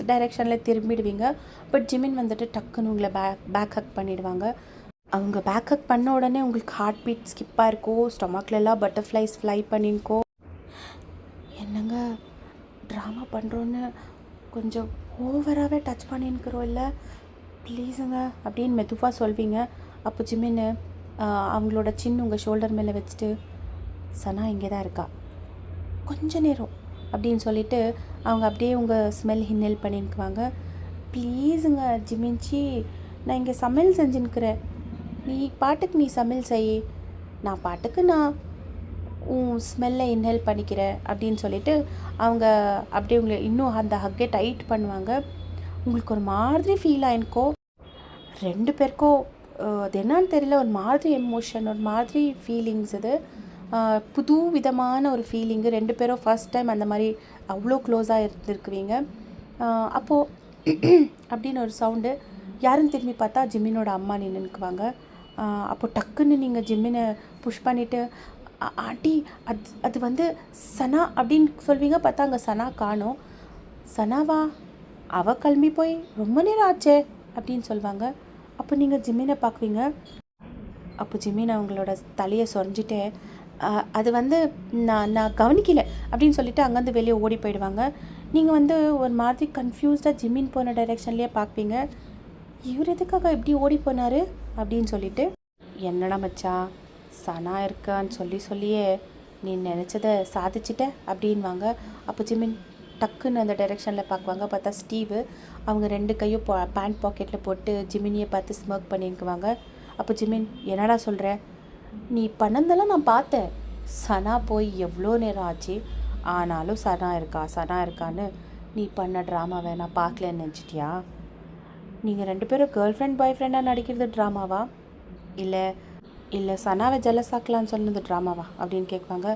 டைரெக்ஷனில் திரும்பிடுவீங்க. பட் ஜிமின் வந்துட்டு டக்குன்னு உங்களை பேக் ஹக் பண்ணிவிடுவாங்க. அவங்க பேக் ஹக் பண்ண உடனே உங்களுக்கு ஹார்ட் பீட் ஸ்கிப்பாக இருக்கும், ஸ்டொமக்லெல்லாம் பட்டர்ஃப்ளைஸ் ஃப்ளை பண்ணிக்கோ. என்னங்க ட்ராமா பண்ணுறோன்னு கொஞ்சம் ஓவராகவே டச் பண்ணின்னுக்கிறோம் இல்லை, ப்ளீஸுங்க அப்படின்னு மெதுவாக சொல்வீங்க. அப்போ ஜிமின் அவங்களோட சின்ன உங்கள் ஷோல்டர் மேலே வச்சுட்டு, சனா இங்கே தான் இருக்கா, கொஞ்ச நேரம் அப்படின்னு சொல்லிவிட்டு அவங்க அப்படியே உங்கள் ஸ்மெல் ஹின்னல் பண்ணிக்குவாங்க. ப்ளீஸுங்க ஜிமின்ச்சி, நான் இங்கே சமையல் செஞ்சுன்னுக்கிறேன், நீ பாட்டுக்கு நீ சமையல் செய், நான் பாட்டுக்கு நான் உன் ஸ்மெல்லை இன்ஹேல் பண்ணிக்கிறேன் அப்படின்னு சொல்லிவிட்டு அவங்க அப்படியே உங்களை இன்னும் அந்த ஹக்கை டைட் பண்ணுவாங்க. உங்களுக்கு ஒரு மாதிரி ஃபீல் ஆயிருக்கோ, ரெண்டு பேருக்கும் அது என்னன்னு தெரியல, ஒரு மாதிரி எமோஷன், ஒரு மாதிரி ஃபீலிங்ஸ். இது புது விதமான ஒரு ஃபீலிங்கு. ரெண்டு பேரும் ஃபர்ஸ்ட் டைம் அந்த மாதிரி அவ்வளோ க்ளோஸாக இருந்திருக்குவீங்க. அப்போது அப்படின்னு ஒரு சவுண்டு, யாருன்னு திரும்பி பார்த்தா ஜிமினோட அம்மா நின்றுக்குவாங்க. அப்போ டக்குன்னு நீங்கள் ஜிம்மினை புஷ் பண்ணிவிட்டு, ஆண்டி அது வந்து சனா அப்படின்னு சொல்வீங்க. பார்த்தா அங்கே சனா காணோம். சனாவா, அவள் கிளம்பி போய் ரொம்ப நேரம் ஆச்சே அப்படின்னு சொல்லுவாங்க. அப்போ நீங்கள் ஜிம்மினை பார்க்குவீங்க. அப்போ ஜிம்மின் அவங்களோட தலையை சொரிஞ்சிட்டே, அது வந்து நான் கவனிக்கலை அப்படின்னு சொல்லிவிட்டு அங்கேருந்து வெளியே ஓடி போயிடுவாங்க. நீங்கள் வந்து ஒரு மாதிரி கன்ஃபியூஸ்டாக ஜிம்மின் போன டைரெக்ஷன்லேயே பார்ப்பீங்க. இவர் எதுக்காக இப்படி ஓடி போனார் அப்படின்னு சொல்லிட்டு, என்னடா மச்சான் சனா இருக்கான்னு சொல்லியே நீ நினச்சதை சாதிச்சிட்ட அப்படின்வாங்க. அப்போ ஜிமின் டக்குன்னு அந்த டைரெக்ஷனில் பார்க்குவாங்க. பார்த்தா ஸ்டீவு அவங்க ரெண்டு கையும் பேண்ட் பாக்கெட்டில் போட்டு ஜிமினியை பார்த்து ஸ்மோக் பண்ணிக்குவாங்க. அப்போ ஜிமின், என்னடா சொல்கிற, நீ பண்ணதெல்லாம் நான் பார்த்தேன், சனா போய் எவ்வளோ நேரம் ஆச்சு, ஆனாலும் சனா இருக்கான்னு நீ பண்ண ட்ராமாவை நான் பார்க்கலன்னு நினச்சிட்டியா? நீங்கள் ரெண்டு பேரும் கேர்ள் ஃப்ரெண்ட் பாய் ஃப்ரெண்டாக நடிக்கிறது ட்ராமாவா, இல்லை சனாவை ஜெலஸ் ஆக்கலான்னு சொன்னது ட்ராமாவா அப்படின்னு கேட்குவாங்க.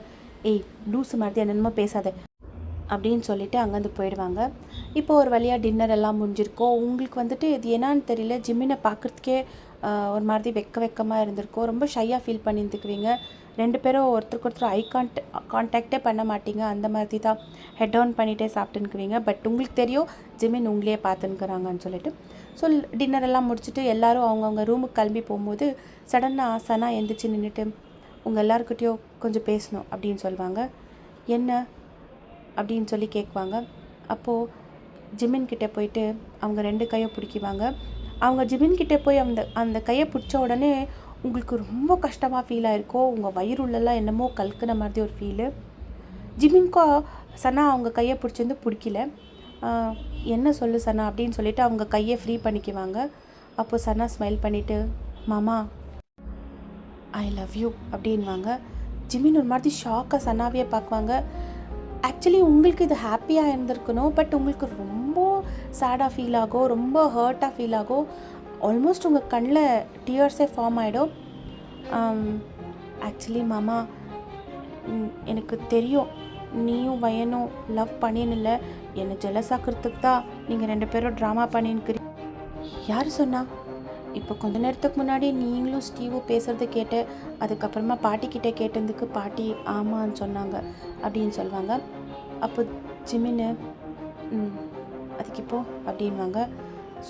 ஏய் லூஸு மாதிரி என்னென்னமோ பேசாத அப்படின்னு சொல்லிவிட்டு அங்கேருந்து போயிடுவாங்க. இப்போ ஒரு வழியாக டின்னர் எல்லாம் முடிஞ்சிருக்கோம். உங்களுக்கு வந்துட்டு இது என்னான்னு தெரியல, ஜிம்மினை பார்க்குறதுக்கே ஒரு மாதிரி வெக்கமாக இருந்திருக்கோம். ரொம்ப ஷையாக ஃபீல் பண்ணியிருந்துக்குவீங்க. ரெண்டு பேரும் ஒருத்தருக்கு ஒருத்தர் ஐ கான்டாக்டே பண்ண மாட்டீங்க. அந்த மாதிரி தான் ஹெட் ஆன் பண்ணிகிட்டே சாப்பிட்டுன்னுக்குவீங்க. பட் உங்களுக்கு தெரியும் ஜிம்மின் உங்களையே பார்த்துன்னுக்குறாங்கன்னு சொல்லிட்டு. ஸோ டின்னர் எல்லாம் முடிச்சுட்டு எல்லோரும் அவங்கவுங்க ரூமுக்கு கிளம்பி போகும்போது சடனாக சனா எந்திரிச்சு நின்றுட்டு, உங்கள் எல்லாருக்கிட்டையும் கொஞ்சம் பேசணும் அப்படின்னு சொல்லுவாங்க. என்ன அப்படின்னு சொல்லி கேட்குவாங்க. அப்போது ஜிமின்கிட்ட போயிட்டு அவங்க ரெண்டு கையை பிடிக்குவாங்க. அவங்க ஜிமின்கிட்ட போய் அந்த கையை பிடிச்ச உடனே உங்களுக்கு ரொம்ப கஷ்டமாக ஃபீல் ஆகிருக்கோம். உங்கள் வயிறுள்ளெல்லாம் என்னமோ கல்க்குன மாதிரி ஒரு ஃபீலு. ஜிமின்கோ சனா அவங்க கையை பிடிச்சிருந்து பிடிக்கல. என்ன சொல்லு சனா அப்படின்னு சொல்லிட்டு அவங்க கையை ஃப்ரீ பண்ணிக்குவாங்க. அப்போ சனா ஸ்மைல் பண்ணிவிட்டு, மாமா ஐ லவ் யூ அப்படின்வாங்க. ஜிமின் ஒரு மாதிரி ஷாக்காக சனாவையே பார்க்குவாங்க. ஆக்சுவலி உங்களுக்கு இது ஹாப்பியாக இருந்திருக்கணும், பட் உங்களுக்கு ரொம்ப சேடாக ஃபீல் ஆகும், ரொம்ப ஹர்ட்டாக ஃபீல் ஆகும். ஆல்மோஸ்ட் உங்கள் கண்ணில் டியர்ஸே ஃபார்ம் ஆகிடும். ஆக்சுவலி மாமா, எனக்கு தெரியும் நீயும் வயனும் லவ் பண்ணின்னு, என்னை ஜெலஸ் ஆக்கிறதுக்கு தான் நீங்கள் ரெண்டு பேரும் ட்ராமா பண்ணின்னுக்கிறீங்க. யார் சொன்னா? இப்போ கொஞ்ச நேரத்துக்கு முன்னாடி நீங்களும் ஸ்டீவும் பேசுகிறது கேட்டு அதுக்கப்புறமா பாட்டிக்கிட்டே கேட்டதுக்கு பாட்டி ஆமான்னு சொன்னாங்க அப்படின்னு சொல்லுவாங்க. அப்போ ஜிமின்னு அதுக்கு இப்போ அப்படின்வாங்க.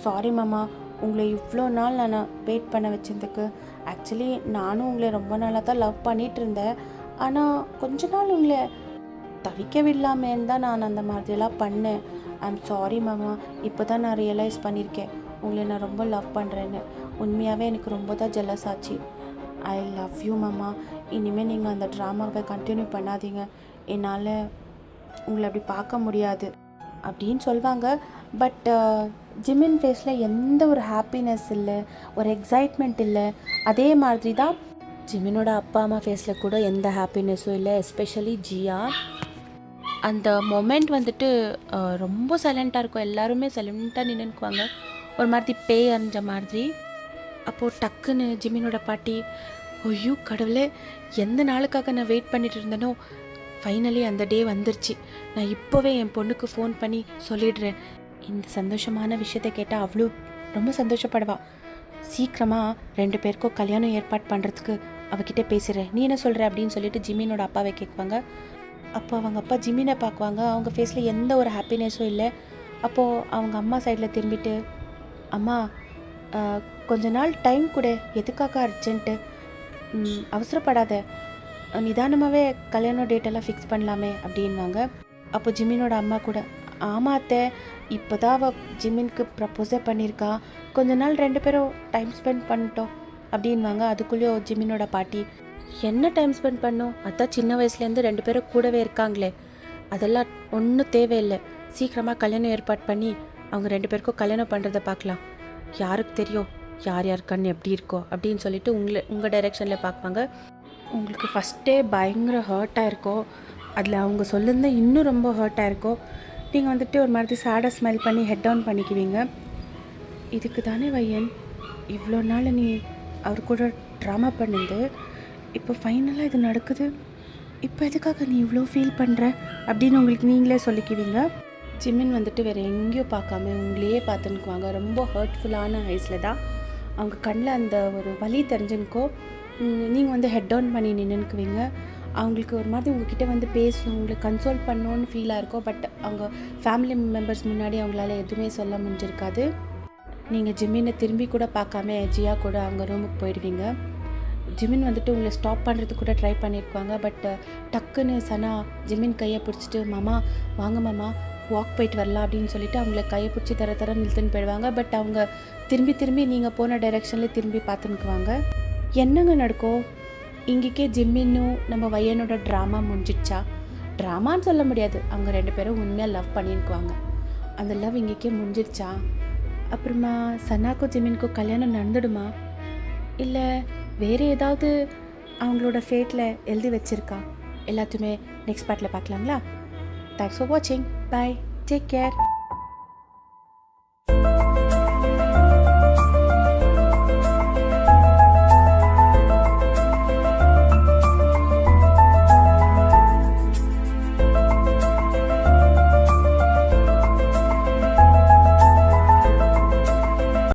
சாரி மாமா, உங்களை இவ்வளோ நாள் நான் வெயிட் பண்ண வச்சதுக்கு. ஆக்சுவலி நானும் உங்களை ரொம்ப நாளாக தான் லவ் பண்ணிகிட்டு இருந்தேன், ஆனால் கொஞ்ச நாள் உங்களை தவிக்க விடலாமேன்னு தான் நான் அந்த மாதிரிலாம் பண்ணேன். ஐம் சாரி மாமா, இப்போ தான் நான் ரியலைஸ் பண்ணியிருக்கேன் உங்களை நான் ரொம்ப லவ் பண்ணுறேன்னு. உண்மையாகவே எனக்கு ரொம்ப தான் ஜெலஸ் ஆச்சு. ஐ லவ் யூ மாமா. இனிமேல் நீங்கள் அந்த ட்ராமாவை கண்டினியூ பண்ணாதீங்க. என்னால் உங்களை அப்படி பார்க்க முடியாது அப்படின்னு சொல்லுவாங்க. பட் ஜிமின் ஃபேஸில் எந்த ஒரு ஹாப்பினஸ் இல்லை, ஒரு எக்ஸைட்மெண்ட் இல்லை. அதே மாதிரி தான் ஜிமினோட அப்பா அம்மா ஃபேஸில் கூட எந்த ஹாப்பினஸும் இல்லை. எஸ்பெஷலி ஜியா அந்த மொமெண்ட் வந்துட்டு ரொம்ப சைலண்ட்டாக இருக்கும். எல்லாருமே சைலண்ட்டாக நின்றுக்குவாங்க, ஒரு மாதிரி பேய் அறிஞ்ச மாதிரி. அப்போது டக்குன்னு ஜிமினோட பாட்டி, ஐயோ கடவுளே, எந்த நாளுக்காக நான் வெயிட் பண்ணிட்டு இருந்தேனோ ஃபைனலி அந்த டே வந்துருச்சு. நான் இப்போவே என் பொண்ணுக்கு ஃபோன் பண்ணி சொல்லிடுறேன். இந்த சந்தோஷமான விஷயத்தை கேட்டால் அவ்வளோ ரொம்ப சந்தோஷப்படுவா. சீக்கிரமாக 2 பேருக்கும் கல்யாணம் ஏற்பாடு பண்ணுறதுக்கு அவகிட்ட பேசுகிறேன், நீ என்ன சொல்கிற அப்படின்னு சொல்லிட்டு ஜிமினோட அப்பாவை கேட்குவாங்க. அப்போ அவங்க அப்பா ஜிமினை பார்க்குவாங்க. அவங்க ஃபேஸில் எந்த ஒரு ஹாப்பினஸும் இல்லை. அப்போது அவங்க அம்மா சைடில் திரும்பிட்டு, அம்மா கொஞ்ச நாள் டைம் கூட, எதுக்காக அர்ஜென்ட்டு, அவசரப்படாத, நிதானமாகவே கல்யாண டேட்டெல்லாம் ஃபிக்ஸ் பண்ணலாமே அப்படின்வாங்க. அப்போ ஜிமினோட அம்மா கூட, ஆமாத்த, இப்போ தான் அவள் ஜிமினுக்கு ப்ரப்போஸே பண்ணியிருக்கா, கொஞ்ச நாள் 2 பேரும் டைம் ஸ்பெண்ட் பண்ணிட்டோம் அப்படின்வாங்க. அதுக்குள்ளேயோ ஜிமினோட பாட்டி, என்ன டைம் ஸ்பெண்ட் பண்ணோம், அதான் சின்ன வயசுலேருந்து 2 பேரும் கூடவே இருக்காங்களே, அதெல்லாம் ஒன்றும் தேவையில்லை. சீக்கிரமாக கல்யாணம் ஏற்பாடு பண்ணி அவங்க 2 பேருக்கும் கல்யாணம் பண்ணுறதை பார்க்கலாம். யாருக்கு தெரியும் யார் யார் கண் எப்படி இருக்கோ அப்படின்னு சொல்லிட்டு உங்கள் டைரெக்ஷனில் பார்ப்பாங்க. உங்களுக்கு ஃபஸ்ட்டே பயங்கர ஹர்ட்டாக இருக்கும். அதில் அவங்க சொல்லுறது இன்னும் ரொம்ப ஹர்ட்டாக இருக்கும். நீங்கள் வந்துட்டு ஒரு மாதிரி சேடாக ஸ்மைல் பண்ணி ஹெட் டவுன் பண்ணிக்குவீங்க. இதுக்கு தானே வையன் இவ்வளோ நாள் நீ அவர் கூட ட்ராமா பண்ணுது, இப்போ ஃபைனலாக இது நடக்குது, இப்போ எதுக்காக நீ இவ்வளோ ஃபீல் பண்ணுற அப்படின்னு உங்களுக்கு நீங்களே சொல்லிக்குவீங்க. ஜிமின் வந்துட்டு வேறு எங்கேயும் பார்க்காம உங்களையே பார்த்துன்னுக்குவாங்க. ரொம்ப ஹர்ட்ஃபுல்லான ஐஸில் தான் அவங்க கண்ணில் அந்த ஒரு வலி தெரிஞ்சுன்னுக்கோ. நீங்கள் வந்து ஹெட் டவுன் பண்ணி நின்றுக்குவீங்க. அவங்களுக்கு ஒரு மாதிரி உங்ககிட்ட வந்து பேசணும், உங்களுக்கு கன்சோல் பண்ணணுன்னு ஃபீலாக இருக்கும். பட் அவங்க ஃபேமிலி மெம்பர்ஸ் முன்னாடி அவங்களால எதுவுமே சொல்ல முடிஞ்சிருக்காது. நீங்கள் ஜிமினை திரும்பி கூட பார்க்காம ஜியா கூட அவங்க ரூமுக்கு போயிடுவீங்க. ஜிமின் வந்துட்டு உங்களை ஸ்டாப் பண்ணுறதுக்கு கூட ட்ரை பண்ணியிருப்பாங்க. பட் டக்குன்னு சனா ஜிமின் கையை பிடிச்சிட்டு, மாமா வாங்க மாமா வாக் போயிட்டு வரலாம் அப்படின்னு சொல்லிட்டு அவங்கள கையை பிடிச்சி தர நிறுத்துன்னு போயிடுவாங்க. பட் அவங்க திரும்பி நீங்கள் போன டைரெக்ஷனில் திரும்பி பார்த்துன்னுக்குவாங்க. என்னங்க நடக்கும் இங்கேக்கே ஜிம்மின்னும் நம்ம வையனோட ட்ராமா முடிஞ்சிடுச்சா? ட்ராமான்னு சொல்ல முடியாது, அவங்க 2 பேரும் உண்மையாக லவ் பண்ணியிருக்குவாங்க. அந்த லவ் இங்கேக்கே முடிஞ்சிடுச்சா? அப்புறமா சனாக்கும் ஜிமினுக்கும் கல்யாணம் நடந்துடுமா, இல்லை வேறு ஏதாவது அவங்களோட ஃபேட்டில் எழுதி வச்சுருக்கா? எல்லாத்தையுமே நெக்ஸ்ட் பார்ட்டில் பார்க்கலாங்களா? தேங்க்ஸ் ஃபார் வாட்சிங். Bye, take care.